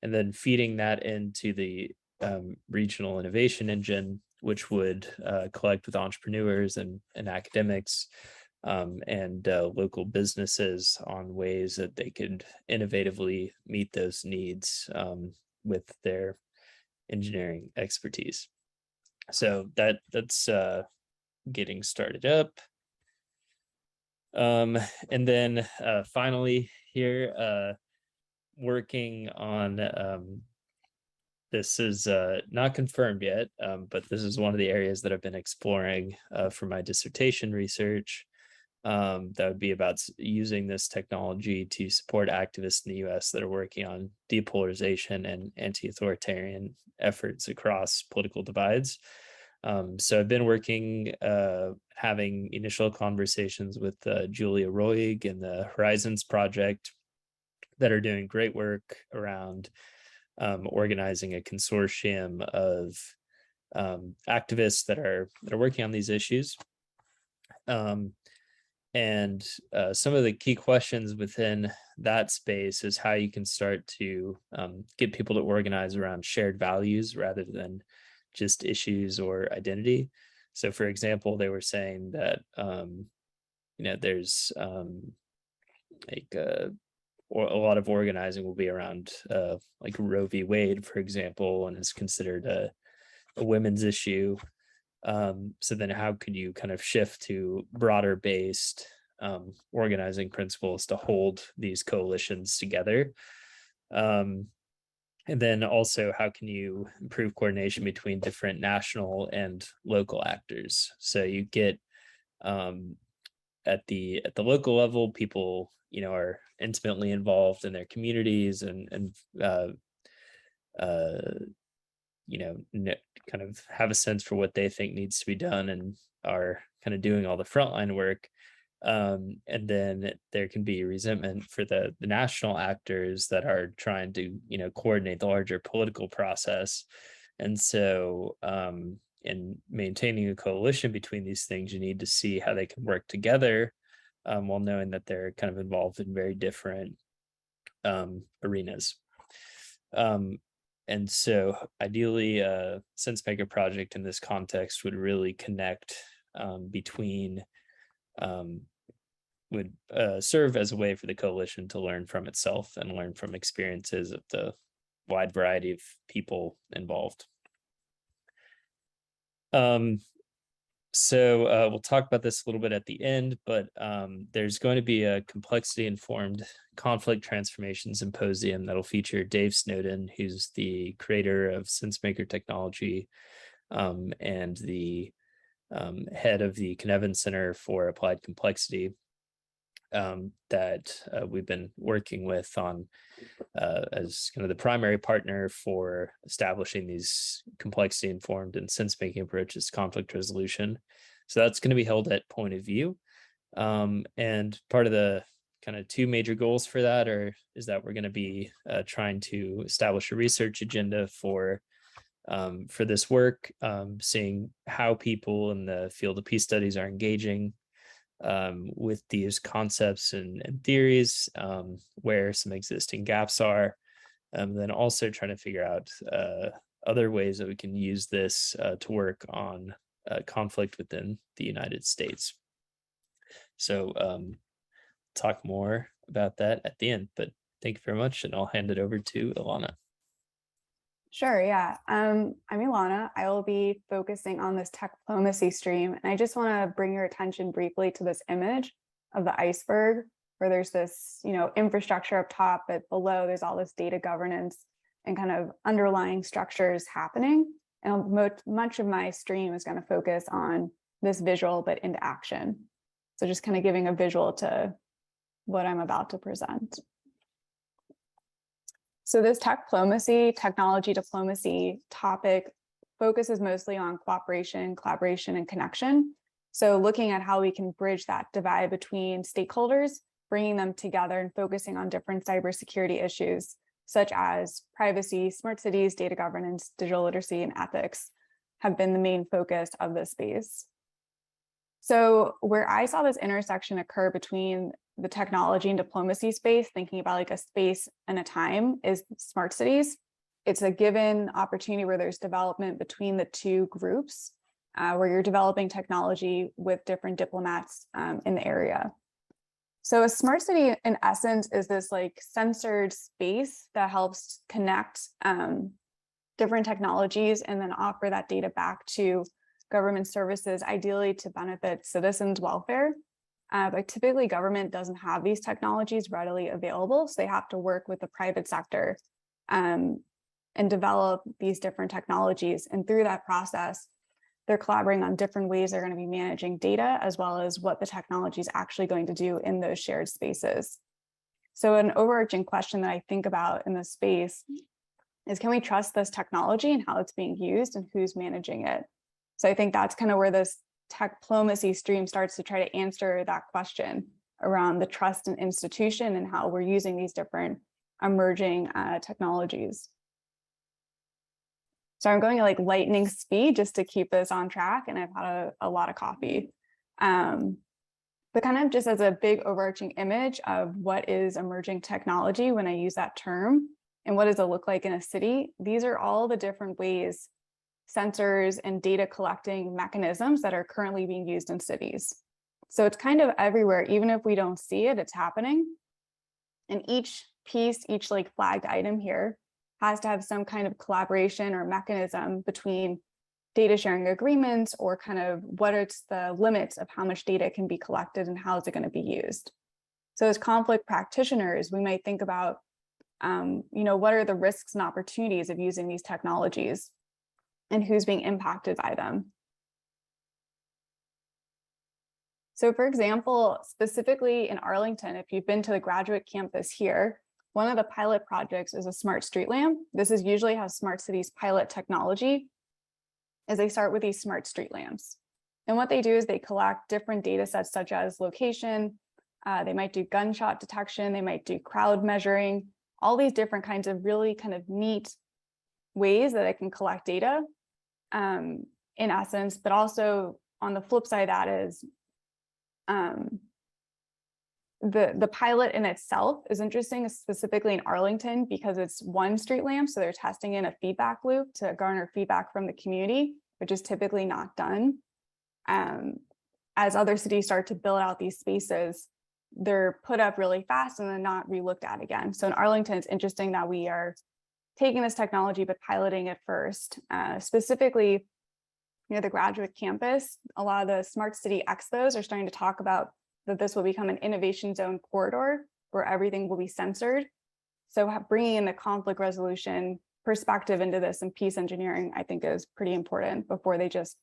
and then feeding that into the regional innovation engine, which would collect with entrepreneurs and academics and local businesses on ways that they could innovatively meet those needs with their engineering expertise. So that's getting started up. And then finally here, working on this is not confirmed yet, but this is one of the areas that I've been exploring for my dissertation research, that would be about using this technology to support activists in the US that are working on depolarization and anti-authoritarian efforts across political divides. So I've been working, having initial conversations with Julia Roig and the Horizons Project that are doing great work around organizing a consortium of activists that are working on these issues. And some of the key questions within that space is how you can start to get people to organize around shared values rather than just issues or identity. So, for example, they were saying that there's or a lot of organizing will be around like Roe v. Wade, for example, and is considered a women's issue. So then how could you kind of shift to broader based organizing principles to hold these coalitions together? And then also, how can you improve coordination between different national and local actors? So you get at the local level, people are intimately involved in their communities and kind of have a sense for what they think needs to be done and are kind of doing all the frontline work. And then there can be resentment for the national actors that are trying to coordinate the larger political process. And so in maintaining a coalition between these things, you need to see how they can work together, while knowing that they're kind of involved in very different arenas. And so ideally, a SenseMaker project in this context would really connect between, would serve as a way for the coalition to learn from itself and learn from experiences of the wide variety of people involved. So we'll talk about this a little bit at the end, but there's going to be a complexity-informed conflict transformation symposium that'll feature Dave Snowden, who's the creator of SenseMaker technology and the head of the Cynefin Center for Applied Complexity, that we've been working with on as kind of the primary partner for establishing these complexity-informed and sense-making approaches to conflict resolution. So that's going to be held at Point of View. And part of the kind of two major goals for that is that we're going to be trying to establish a research agenda for this work, seeing how people in the field of peace studies are engaging with these concepts and theories, where some existing gaps are, then also trying to figure out other ways that we can use this to work on conflict within the United States. So talk more about that at the end, but thank you very much, and I'll hand it over to Elana. Sure, yeah. I'm Elana. I will be focusing on this tech diplomacy stream. And I just want to bring your attention briefly to this image of the iceberg, where there's this, infrastructure up top, but below there's all this data governance and kind of underlying structures happening. And much of my stream is going to focus on this visual, but into action. So just kind of giving a visual to what I'm about to present. So this technology diplomacy topic focuses mostly on cooperation, collaboration, and connection. So looking at how we can bridge that divide between stakeholders, bringing them together and focusing on different cybersecurity issues, such as privacy, smart cities, data governance, digital literacy, and ethics have been the main focus of this space. So where I saw this intersection occur between the technology and diplomacy space, thinking about like a space and a time, is smart cities. It's a given opportunity where there's development between the two groups, where you're developing technology with different diplomats in the area. So a smart city, in essence, is this like censored space that helps connect different technologies and then offer that data back to government services, ideally to benefit citizens' welfare. But typically government doesn't have these technologies readily available, so they have to work with the private sector and develop these different technologies. And through that process, they're collaborating on different ways they're going to be managing data, as well as what the technology is actually going to do in those shared spaces. So an overarching question that I think about in this space is, can we trust this technology and how it's being used and who's managing it? So I think that's kind of where this techplomacy stream starts to try to answer that question around the trust in institution and how we're using these different emerging technologies. So I'm going at like lightning speed just to keep this on track, and I've had a lot of coffee. But kind of just as a big overarching image of what is emerging technology when I use that term, and what does it look like in a city, these are all the different ways sensors and data collecting mechanisms that are currently being used in cities. So it's kind of everywhere, even if we don't see it, it's happening. And each piece, each like flagged item here has to have some kind of collaboration or mechanism between data sharing agreements, or kind of what are the limits of how much data can be collected and how is it going to be used. So as conflict practitioners, we might think about, what are the risks and opportunities of using these technologies and who's being impacted by them. So for example, specifically in Arlington, if you've been to the graduate campus here, one of the pilot projects is a smart street lamp. This is usually how smart cities pilot technology, is they start with these smart street lamps. And what they do is they collect different data sets such as location, they might do gunshot detection, they might do crowd measuring, all these different kinds of really kind of neat ways that it can collect data in essence, but also on the flip side, that is the pilot in itself is interesting, specifically in Arlington, because it's one street lamp. So they're testing in a feedback loop to garner feedback from the community, which is typically not done. As other cities start to build out these spaces, they're put up really fast and then not re-looked at again. So in Arlington, it's interesting that we are taking this technology, but piloting it first. Specifically, near the graduate campus, a lot of the smart city expos are starting to talk about that this will become an innovation zone corridor where everything will be censored. So bringing in the conflict resolution perspective into this and peace engineering, I think, is pretty important before they just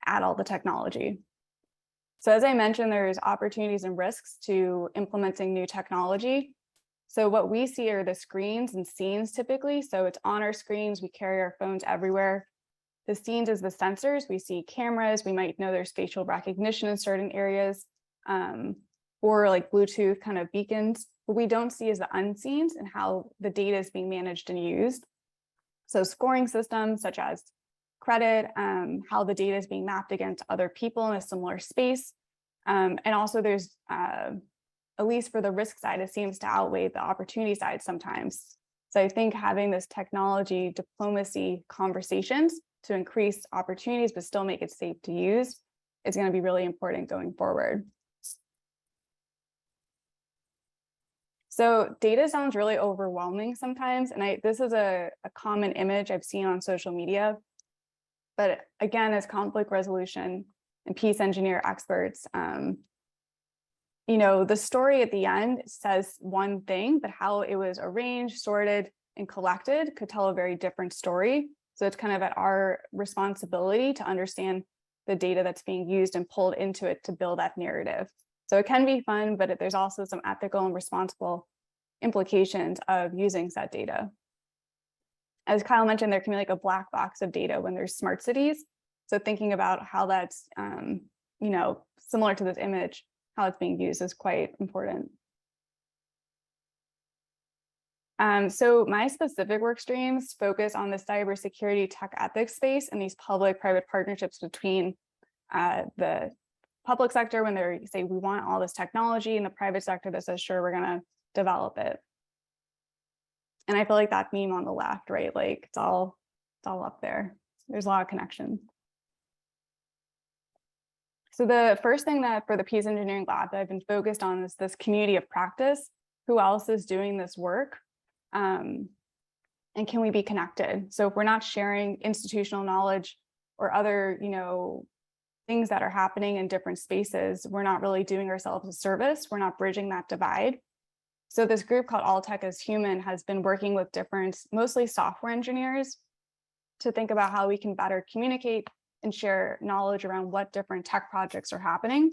add all the technology. So as I mentioned, there's opportunities and risks to implementing new technology. So what we see are the screens and scenes typically. So it's on our screens, we carry our phones everywhere. The scenes is the sensors. We see cameras, we might know there's facial recognition in certain areas, or like Bluetooth kind of beacons. What we don't see is the unseens and how the data is being managed and used. So scoring systems such as credit, how the data is being mapped against other people in a similar space. And also there's, at least for the risk side, it seems to outweigh the opportunity side sometimes. So I think having this technology diplomacy conversations to increase opportunities, but still make it safe to use, is going to be really important going forward. So data sounds really overwhelming sometimes. And this is a common image I've seen on social media. But again, as conflict resolution and peace engineer experts, the story at the end says one thing, but how it was arranged, sorted, and collected could tell a very different story. So it's kind of at our responsibility to understand the data that's being used and pulled into it to build that narrative. So it can be fun, but there's also some ethical and responsible implications of using said data. As Keil mentioned, there can be like a black box of data when there's smart cities. So thinking about how that's, similar to this image, how it's being used is quite important. So my specific work streams focus on the cybersecurity tech ethics space and these public-private partnerships between the public sector when they say we want all this technology, and the private sector that says, sure, we're going to develop it. And I feel like that meme on the left, right? Like it's all up there. There's a lot of connections. So the first thing that for the Peace Engineering Lab that I've been focused on is this community of practice. Who else is doing this work? And can we be connected? So if we're not sharing institutional knowledge or other, things that are happening in different spaces, we're not really doing ourselves a service. We're not bridging that divide. So this group called All Tech is Human has been working with different, mostly software engineers, to think about how we can better communicate and share knowledge around what different tech projects are happening,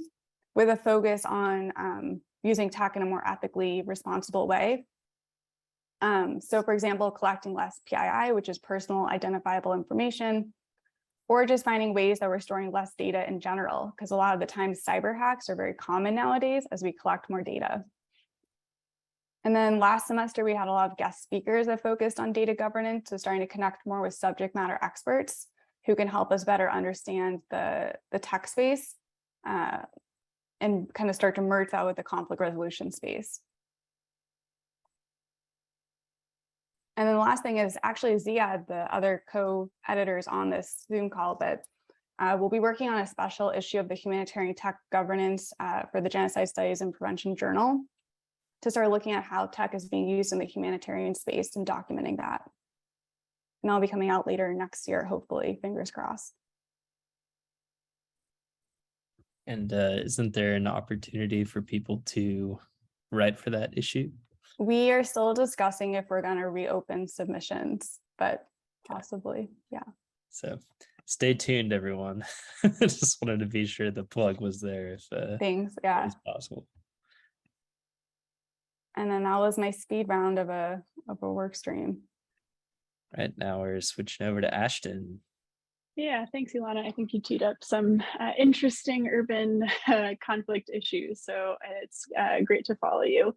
with a focus on using tech in a more ethically responsible way. So for example, collecting less PII, which is personal identifiable information, or just finding ways that we're storing less data in general, because a lot of the times cyber hacks are very common nowadays as we collect more data. And then last semester, we had a lot of guest speakers that focused on data governance, so starting to connect more with subject matter experts who can help us better understand the tech space and kind of start to merge that with the conflict resolution space. And then the last thing is actually Ziad, the other co-editors on this Zoom call, but we'll be working on a special issue of the Humanitarian Tech Governance for the Genocide Studies and Prevention Journal to start looking at how tech is being used in the humanitarian space and documenting that. And that'll be coming out later next year, hopefully, fingers crossed. And isn't there an opportunity for people to write for that issue? We are still discussing if we're going to reopen submissions, but possibly, yeah. So stay tuned, everyone. Just wanted to be sure the plug was there if Thanks, yeah. it was possible. And then that was my speed round of a work stream. Right now we're switching over to Ashton. Yeah, thanks, Elana. I think you teed up some interesting urban conflict issues, so it's great to follow you.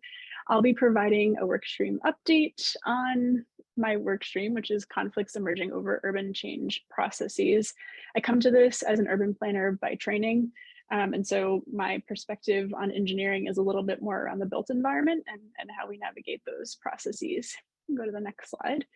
I'll be providing a workstream update on my workstream, which is conflicts emerging over urban change processes. I come to this as an urban planner by training, and so my perspective on engineering is a little bit more around the built environment and how we navigate those processes. Go to the next slide.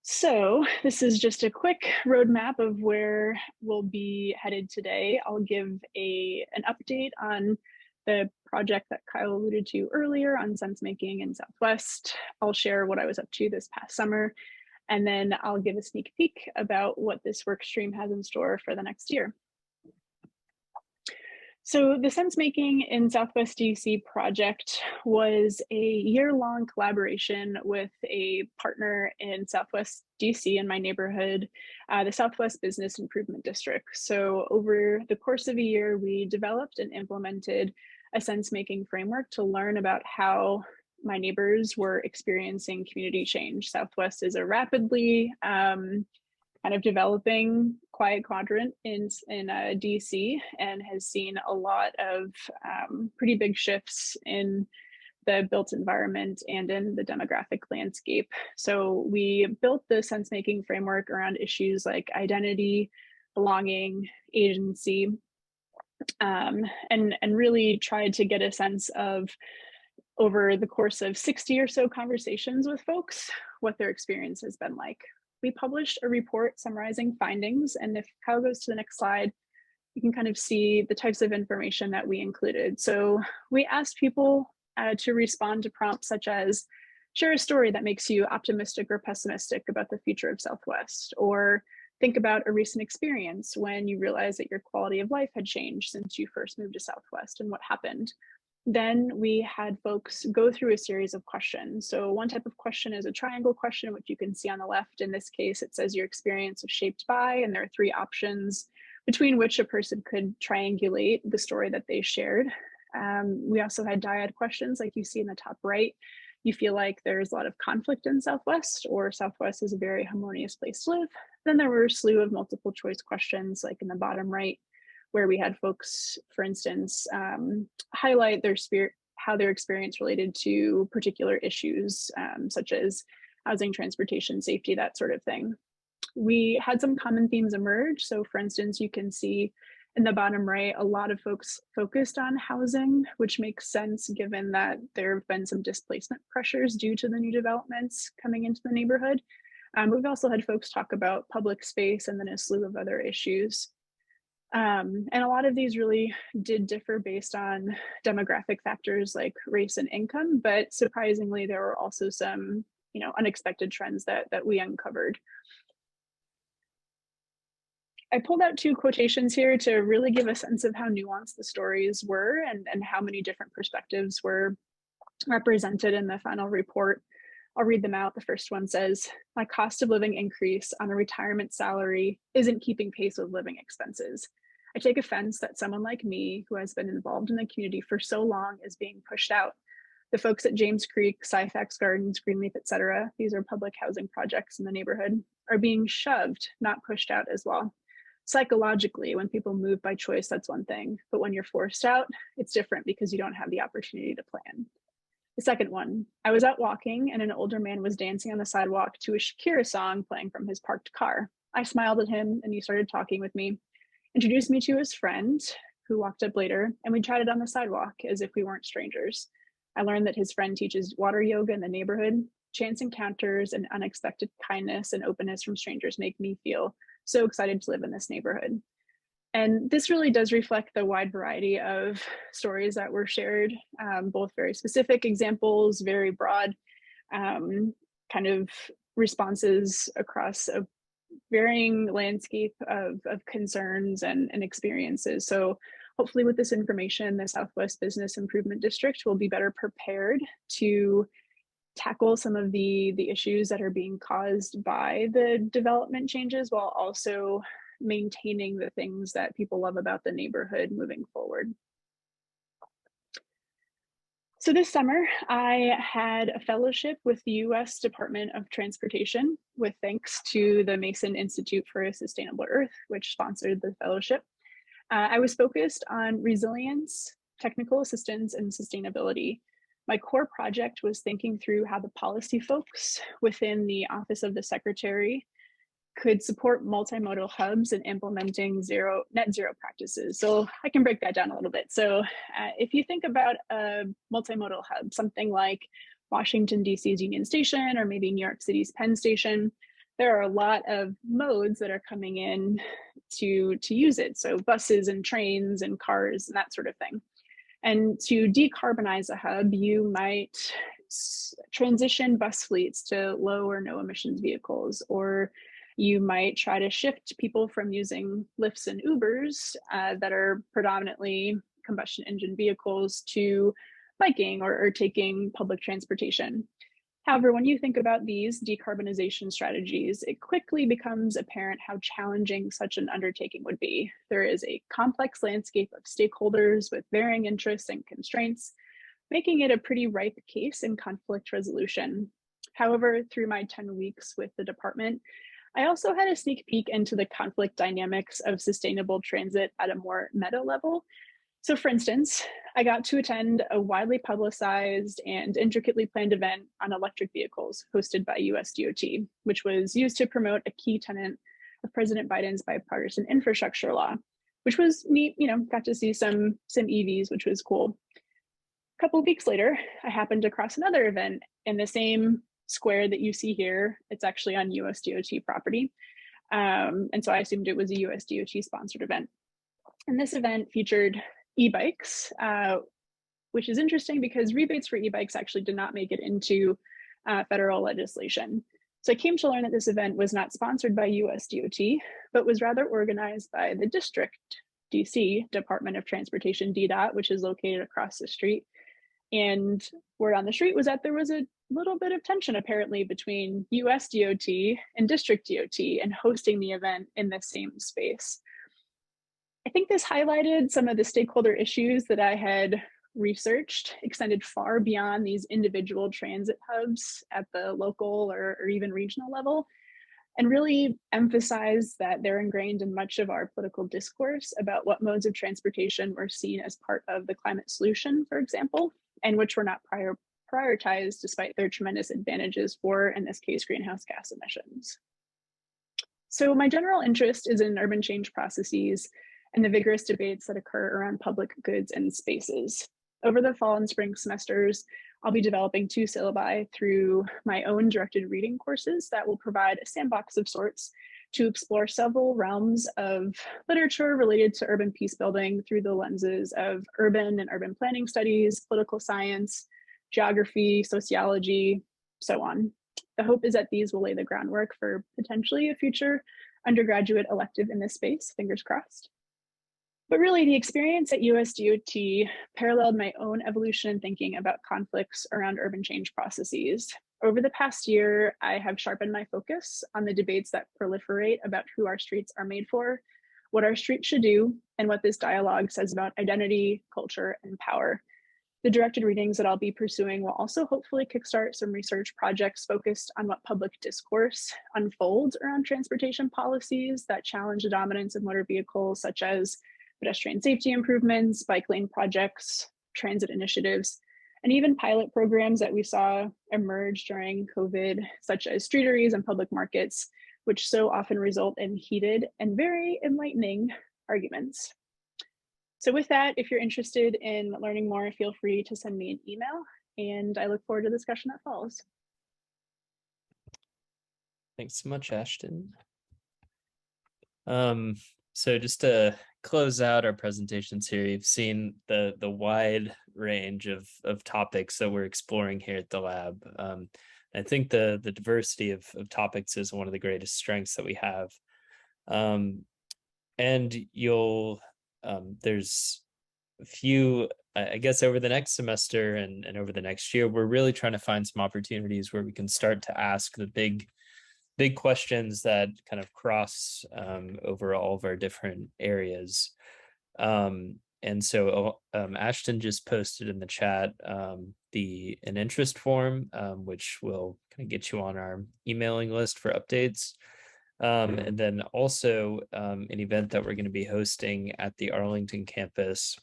So this is just a quick roadmap of where we'll be headed today. I'll give an update on the project that Keil alluded to earlier on sense making in Southwest. I'll share what I was up to this past summer, and then I'll give a sneak peek about what this work stream has in store for the next year. So the sense making in Southwest DC project was a year-long collaboration with a partner in Southwest DC in my neighborhood, the Southwest Business Improvement District. So over the course of a year, we developed and implemented a sense-making framework to learn about how my neighbors were experiencing community change. Southwest is a rapidly kind of developing quiet quadrant in DC and has seen a lot of pretty big shifts in the built environment and in the demographic landscape. So we built the sense-making framework around issues like identity, belonging, agency, and really tried to get a sense of, over the course of 60 or so conversations with folks, what their experience has been like. We published a report summarizing findings, and if Kyle goes to the next slide, you can kind of see the types of information that we included. So we asked people to respond to prompts such as, share a story that makes you optimistic or pessimistic about the future of Southwest, or think about a recent experience when you realized that your quality of life had changed since you first moved to Southwest and what happened. Then we had folks go through a series of questions. So one type of question is a triangle question, which you can see on the left. In this case, it says your experience was shaped by, and there are 3 options between which a person could triangulate the story that they shared. We also had dyad questions, like you see in the top right. You feel like there's a lot of conflict in Southwest, or Southwest is a very harmonious place to live. Then there were a slew of multiple choice questions, like in the bottom right, where we had folks, for instance, highlight how their experience related to particular issues, such as housing, transportation, safety, that sort of thing. We had some common themes emerge. So for instance, you can see in the bottom right, a lot of folks focused on housing, which makes sense given that there have been some displacement pressures due to the new developments coming into the neighborhood. We've also had folks talk about public space and then a slew of other issues. And a lot of these really did differ based on demographic factors like race and income, but surprisingly, there were also some, unexpected trends that we uncovered. I pulled out 2 quotations here to really give a sense of how nuanced the stories were and how many different perspectives were represented in the final report. I'll read them out. The first one says, my cost of living increase on a retirement salary isn't keeping pace with living expenses. I take offense that someone like me, who has been involved in the community for so long, is being pushed out. The folks at James Creek, Syfax Gardens, Greenleaf, etc., these are public housing projects in the neighborhood, are being shoved, not pushed out as well. Psychologically, when people move by choice, that's one thing, but when you're forced out, it's different because you don't have the opportunity to plan. The second one, I was out walking and an older man was dancing on the sidewalk to a Shakira song playing from his parked car. I smiled at him and he started talking with me, introduced me to his friend who walked up later, and we chatted on the sidewalk as if we weren't strangers. I learned that his friend teaches water yoga in the neighborhood. Chance encounters and unexpected kindness and openness from strangers make me feel so excited to live in this neighborhood. And this really does reflect the wide variety of stories that were shared, both very specific examples, very broad kind of responses across a varying landscape of concerns and experiences. So hopefully with this information, the Southwest Business Improvement District will be better prepared to tackle some of the issues that are being caused by the development changes, while also maintaining the things that people love about the neighborhood moving forward. So this summer, I had a fellowship with the U.S. Department of Transportation, with thanks to the Mason Institute for a Sustainable Earth, which sponsored the fellowship. I was focused on resilience, technical assistance, and sustainability. My core project was thinking through how the policy folks within the Office of the Secretary could support multimodal hubs and implementing net zero practices. So I can break that down a little bit. So if you think about a multimodal hub, something like Washington, D.C.'s Union Station, or maybe New York City's Penn Station, there are a lot of modes that are coming in to use it. So buses and trains and cars and that sort of thing. And to decarbonize a hub, you might transition bus fleets to low or no emissions vehicles, or you might try to shift people from using Lyfts and Ubers that are predominantly combustion engine vehicles to biking or taking public transportation. However, when you think about these decarbonization strategies, it quickly becomes apparent how challenging such an undertaking would be. There is a complex landscape of stakeholders with varying interests and constraints, making it a pretty ripe case in conflict resolution. However, through my 10 weeks with the department, I also had a sneak peek into the conflict dynamics of sustainable transit at a more meta level. So for instance, I got to attend a widely publicized and intricately planned event on electric vehicles hosted by US DOT, which was used to promote a key tenet of President Biden's bipartisan infrastructure law, which was neat, got to see some EVs, which was cool. A couple of weeks later, I happened to cross another event in the same square that you see here. It's actually on US DOT property. And so I assumed it was a US DOT sponsored event. And this event featured e-bikes, which is interesting because rebates for e-bikes actually did not make it into federal legislation. So I came to learn that this event was not sponsored by US DOT, but was rather organized by the district, DC, Department of Transportation, DDOT, which is located across the street. And word on the street was that there was a little bit of tension apparently between US DOT and district DOT and hosting the event in the same space. I think this highlighted some of the stakeholder issues that I had researched, extended far beyond these individual transit hubs at the local or even regional level, and really emphasized that they're ingrained in much of our political discourse about what modes of transportation were seen as part of the climate solution, for example, and which were not prioritized despite their tremendous advantages for, in this case, greenhouse gas emissions. So my general interest is in urban change processes and the vigorous debates that occur around public goods and spaces. Over the fall and spring semesters, I'll be developing 2 syllabi through my own directed reading courses that will provide a sandbox of sorts to explore several realms of literature related to urban peace building through the lenses of urban and urban planning studies, political science, geography, sociology, so on. The hope is that these will lay the groundwork for potentially a future undergraduate elective in this space, fingers crossed. But really, the experience at USDOT paralleled my own evolution in thinking about conflicts around urban change processes. Over the past year, I have sharpened my focus on the debates that proliferate about who our streets are made for, what our streets should do, and what this dialogue says about identity, culture, and power. The directed readings that I'll be pursuing will also hopefully kickstart some research projects focused on what public discourse unfolds around transportation policies that challenge the dominance of motor vehicles, such as pedestrian safety improvements, bike lane projects, transit initiatives, and even pilot programs that we saw emerge during COVID, such as streeteries and public markets, which so often result in heated and very enlightening arguments. So with that, if you're interested in learning more, feel free to send me an email, and I look forward to the discussion that follows. Thanks so much, Ashton. So just to close out our presentations here, you've seen the wide range of topics that we're exploring here at the lab. I think the diversity of topics is one of the greatest strengths that we have. And you'll there's a few, I guess, over the next semester and over the next year, we're really trying to find some opportunities where we can start to ask the big questions that kind of cross over all of our different areas. And so Ashton just posted in the chat an interest form, which will kind of get you on our emailing list for updates. And then also an event that we're going to be hosting at the Arlington campus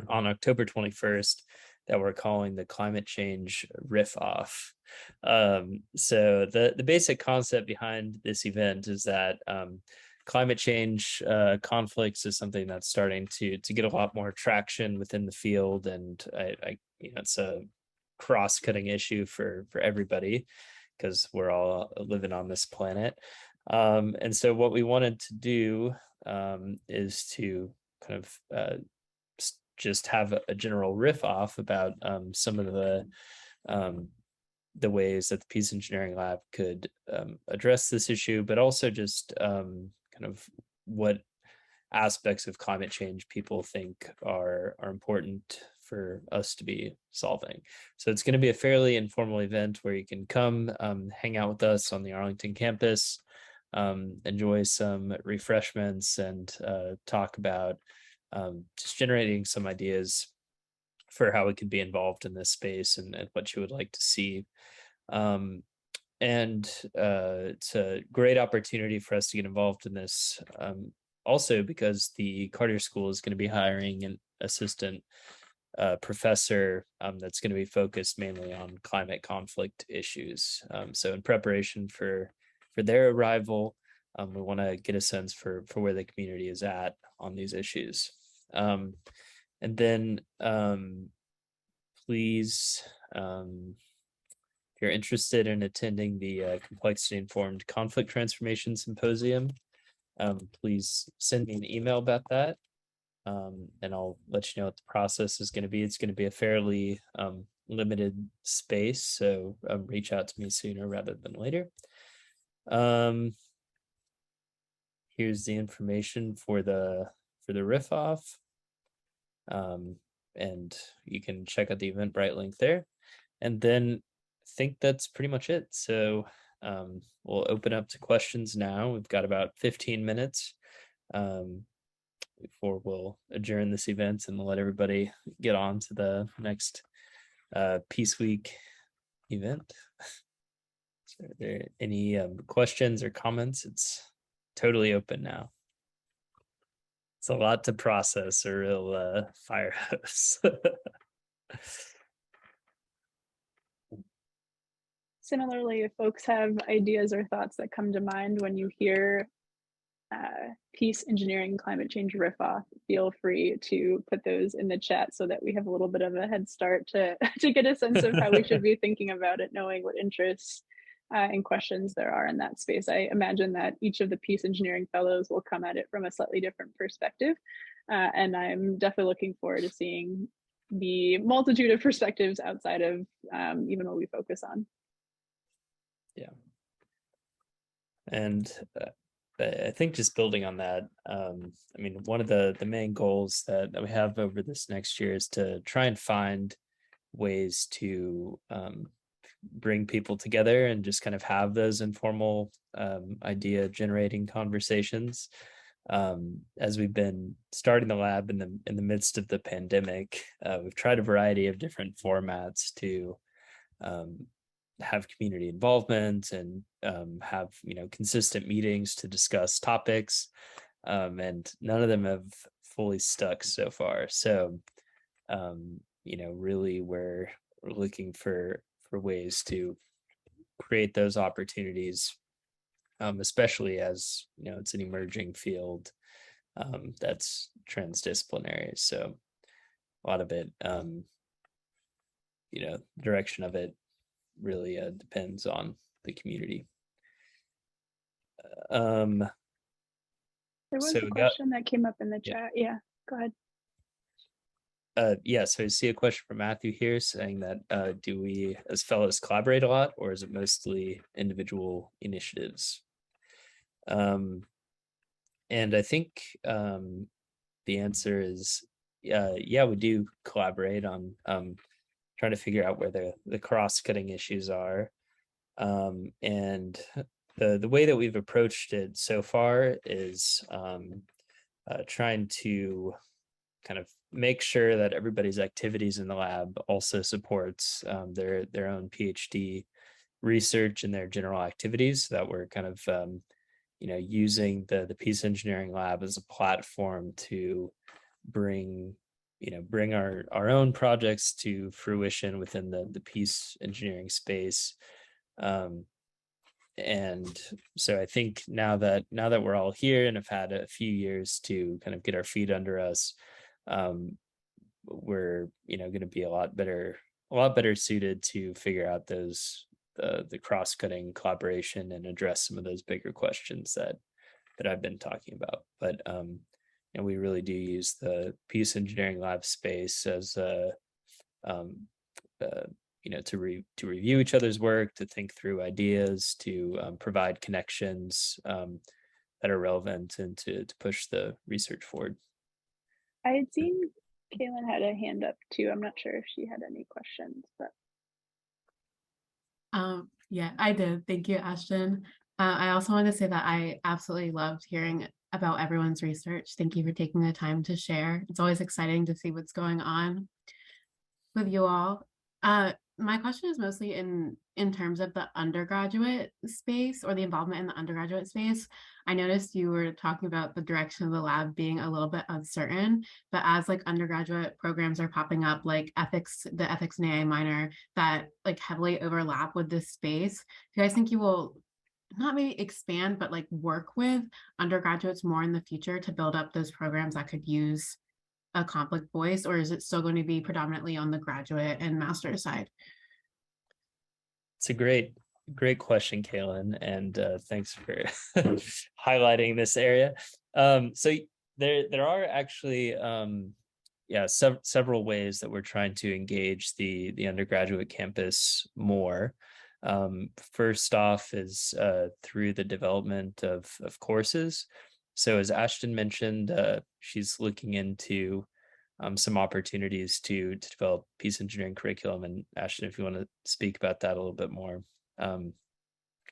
on October 21st that we're calling the Climate Change Riff-Off. So the basic concept behind this event is that climate change conflicts is something that's starting to get a lot more traction within the field, and it's a cross-cutting issue for everybody because we're all living on this planet. And so what we wanted to do is to kind of just have a general riff off about some of the ways that the Peace Engineering Lab could address this issue, but also just kind of what aspects of climate change people think are important for us to be solving. So it's going to be a fairly informal event where you can come hang out with us on the Arlington campus, enjoy some refreshments, and talk about just generating some ideas for how we could be involved in this space and what you would like to see. And it's a great opportunity for us to get involved in this, also because the Carter School is going to be hiring an assistant professor that's going to be focused mainly on climate conflict issues. So in preparation for their arrival, we want to get a sense for where the community is at on these issues. And then please, if you're interested in attending the Complexity Informed Conflict Transformation Symposium, please send me an email about that, and I'll let you know what the process is going to be. It's going to be a fairly limited space, so reach out to me sooner rather than later. Here's the information for the riff-off, and you can check out the Eventbrite link there. And then I think that's pretty much it. So we'll open up to questions now. We've got about 15 minutes before we'll adjourn this event and let everybody get on to the next Peace Week event. So are there any questions or comments? It's totally open now. It's a lot to process, a real firehouse. Similarly, if folks have ideas or thoughts that come to mind when you hear Peace Engineering Climate Change Riff-Off, feel free to put those in the chat so that we have a little bit of a head start to get a sense of how we should be thinking about it, knowing what interests and questions there are in that space. I imagine that each of the Peace Engineering Fellows will come at it from a slightly different perspective. And I'm definitely looking forward to seeing the multitude of perspectives outside of even what we focus on. Yeah. And I think just building on that, I mean, one of the main goals that we have over this next year is to try and find ways to bring people together and just kind of have those informal idea generating conversations. As we've been starting the lab in the midst of the pandemic, we've tried a variety of different formats to have community involvement and have consistent meetings to discuss topics, and none of them have fully stuck so far. So really we're looking for ways to create those opportunities, especially as it's an emerging field that's transdisciplinary. So a lot of it, direction of it really depends on the community. There was a question that came up in the chat. Yeah, go ahead. So I see a question from Matthew here saying that do we as fellows collaborate a lot, or is it mostly individual initiatives? And I think the answer is yeah, we do collaborate on trying to figure out where the cross-cutting issues are. And the way that we've approached it so far is trying to kind of make sure that everybody's activities in the lab also supports their own PhD research and their general activities, so that we're kind of using the Peace Engineering Lab as a platform to bring our own projects to fruition within the peace engineering space. And so I think now that we're all here and have had a few years to kind of get our feet under us, we're going to be a lot better suited to figure out those the cross-cutting collaboration and address some of those bigger questions that I've been talking about. But we really do use the Peace Engineering Lab space as a to review each other's work, to think through ideas, to provide connections that are relevant, and to push the research forward. I had seen Kaylin had a hand up too. I'm not sure if she had any questions, but. Yeah, I did. Thank you, Ashton. I also want to say that I absolutely loved hearing about everyone's research. Thank you for taking the time to share. It's always exciting to see what's going on with you all. My question is mostly in terms of the undergraduate space, or the involvement in the undergraduate space. I noticed you were talking about the direction of the lab being a little bit uncertain, but as like undergraduate programs are popping up, like the ethics and AI minor, that like heavily overlap with this space, do you guys think you will not maybe expand, but like work with undergraduates more in the future to build up those programs that could use a conflict voice, or is it still going to be predominantly on the graduate and master's side? It's a great question, Kaylin, and thanks for highlighting this area. So there are actually several ways that we're trying to engage the undergraduate campus more. First off is through the development of courses. So as Ashton mentioned, she's looking into some opportunities to develop peace engineering curriculum. And Ashton, if you want to speak about that a little bit more,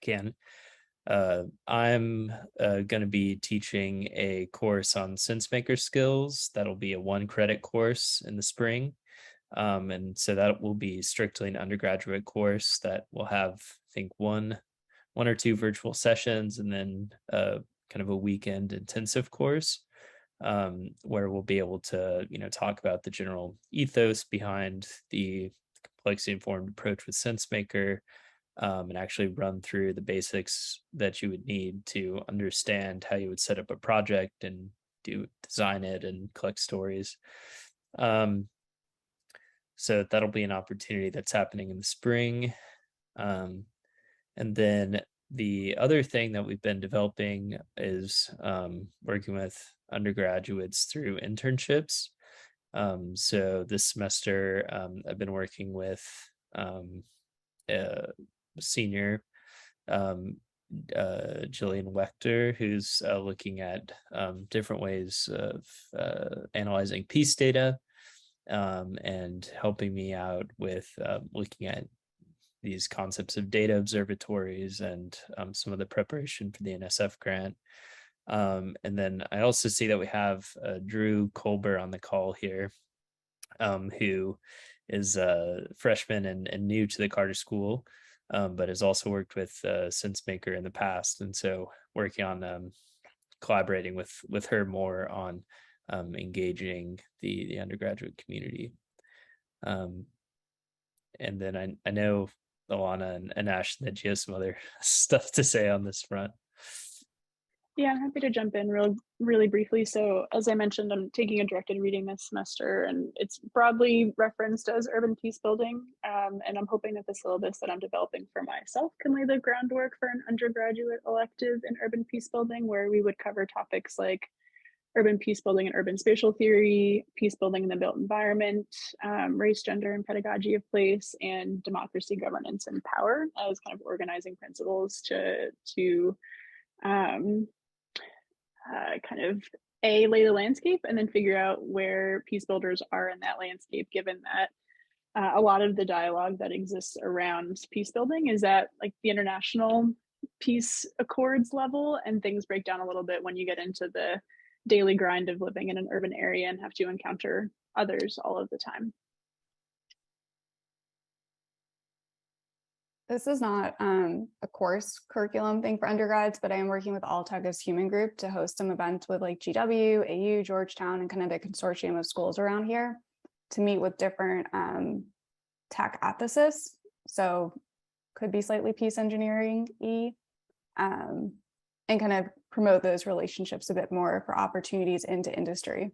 can. I'm going to be teaching a course on SenseMaker skills. That'll be a 1-credit course in the spring. And so that will be strictly an undergraduate course that will have, I think, one or two virtual sessions, and then kind of a weekend intensive course where we'll be able to, talk about the general ethos behind the complexity-informed approach with SenseMaker, and actually run through the basics that you would need to understand how you would set up a project and design it and collect stories. So that'll be an opportunity that's happening in the spring. And then the other thing that we've been developing is working with undergraduates through internships. So this semester, I've been working with a senior, Jillian Wechter, who's looking at different ways of analyzing peace data, and helping me out with looking at these concepts of data observatories and some of the preparation for the NSF grant. And then I also see that we have Drew Colber on the call here, who is a freshman and new to the Carter School, but has also worked with SenseMaker in the past. And so working on collaborating with her more on engaging the undergraduate community. And then I know Elana and Ashton that you have some other stuff to say on this front. Yeah, I'm happy to jump in really briefly. So as I mentioned, I'm taking a directed reading this semester, and it's broadly referenced as urban peace building. And I'm hoping that the syllabus that I'm developing for myself can lay the groundwork for an undergraduate elective in urban peace building, where we would cover topics like urban peace building and urban spatial theory, peace building in the built environment, race, gender, and pedagogy of place, and democracy, governance, and power as kind of organizing principles to kind of lay the landscape and then figure out where peace builders are in that landscape, given that a lot of the dialogue that exists around peace building is at like the international peace accords level, and things break down a little bit when you get into the daily grind of living in an urban area and have to encounter others all of the time. This is not a course curriculum thing for undergrads, but I am working with Alltech's Human Group to host some events with like GW, AU, Georgetown, and kind of the consortium of schools around here to meet with different tech ethicists. So could be slightly peace engineering-y, and kind of promote those relationships a bit more for opportunities into industry.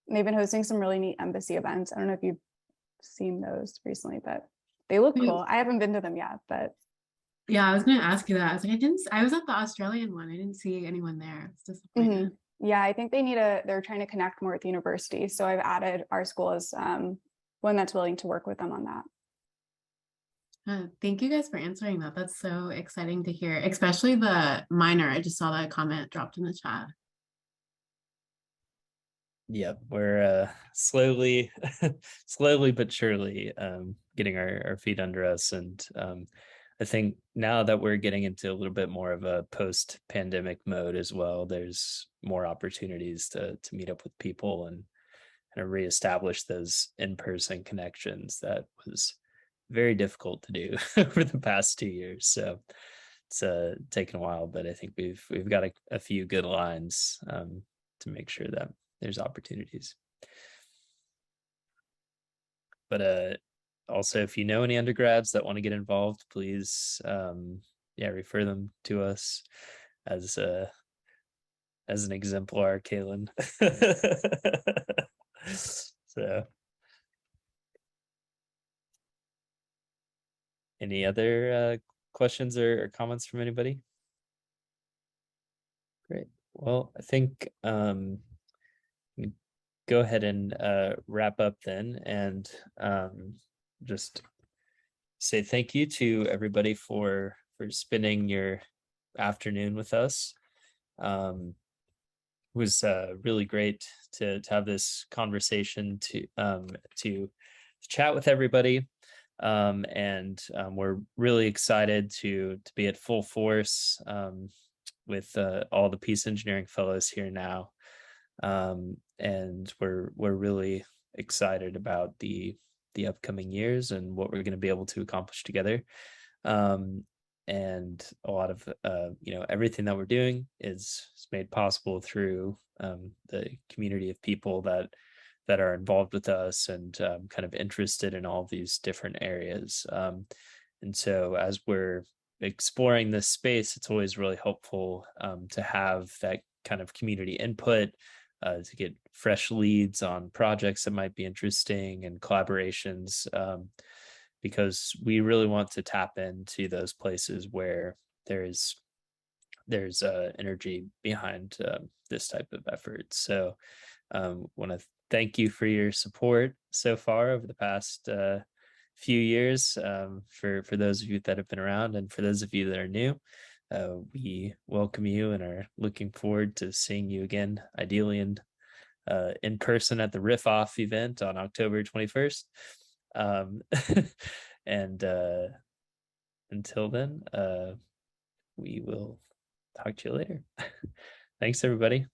And they've been hosting some really neat embassy events. I don't know if you've seen those recently, but they look cool. I haven't been to them yet, but yeah, I was going to ask you that. I was like, I was at the Australian one. I didn't see anyone there. It's disappointing. Yeah, I think they're trying to connect more with the university. So I've added our school as one that's willing to work with them on that. Thank you guys for answering that. That's so exciting to hear, especially the minor. I just saw that comment dropped in the chat. Yep, we're slowly but surely getting our feet under us, and I think now that we're getting into a little bit more of a post-pandemic mode as well, there's more opportunities to meet up with people and kind of reestablish those in-person connections that was very difficult to do over the past 2 years. So it's taken a while, but I think we've got a few good lines to make sure that there's opportunities. But also, if you know any undergrads that want to get involved, please refer them to us as an exemplar, Kaylin. So any other questions or comments from anybody? Great. Well, I think go ahead and wrap up then, and just say thank you to everybody for spending your afternoon with us. It was really great to have this conversation, to chat with everybody, and we're really excited to be at full force with all the Peace Engineering Fellows here now. And we're really excited about the upcoming years and what we're going to be able to accomplish together. And a lot of everything that we're doing is made possible through the community of people that are involved with us and kind of interested in all of these different areas. And so as we're exploring this space, it's always really helpful to have that kind of community input, to get fresh leads on projects that might be interesting and collaborations, because we really want to tap into those places where there's energy behind this type of effort. So want to thank you for your support so far over the past few years, for those of you that have been around, and for those of you that are new. We welcome you and are looking forward to seeing you again, ideally in person at the Riff-Off event on October 21st. And until then, we will talk to you later. Thanks, everybody.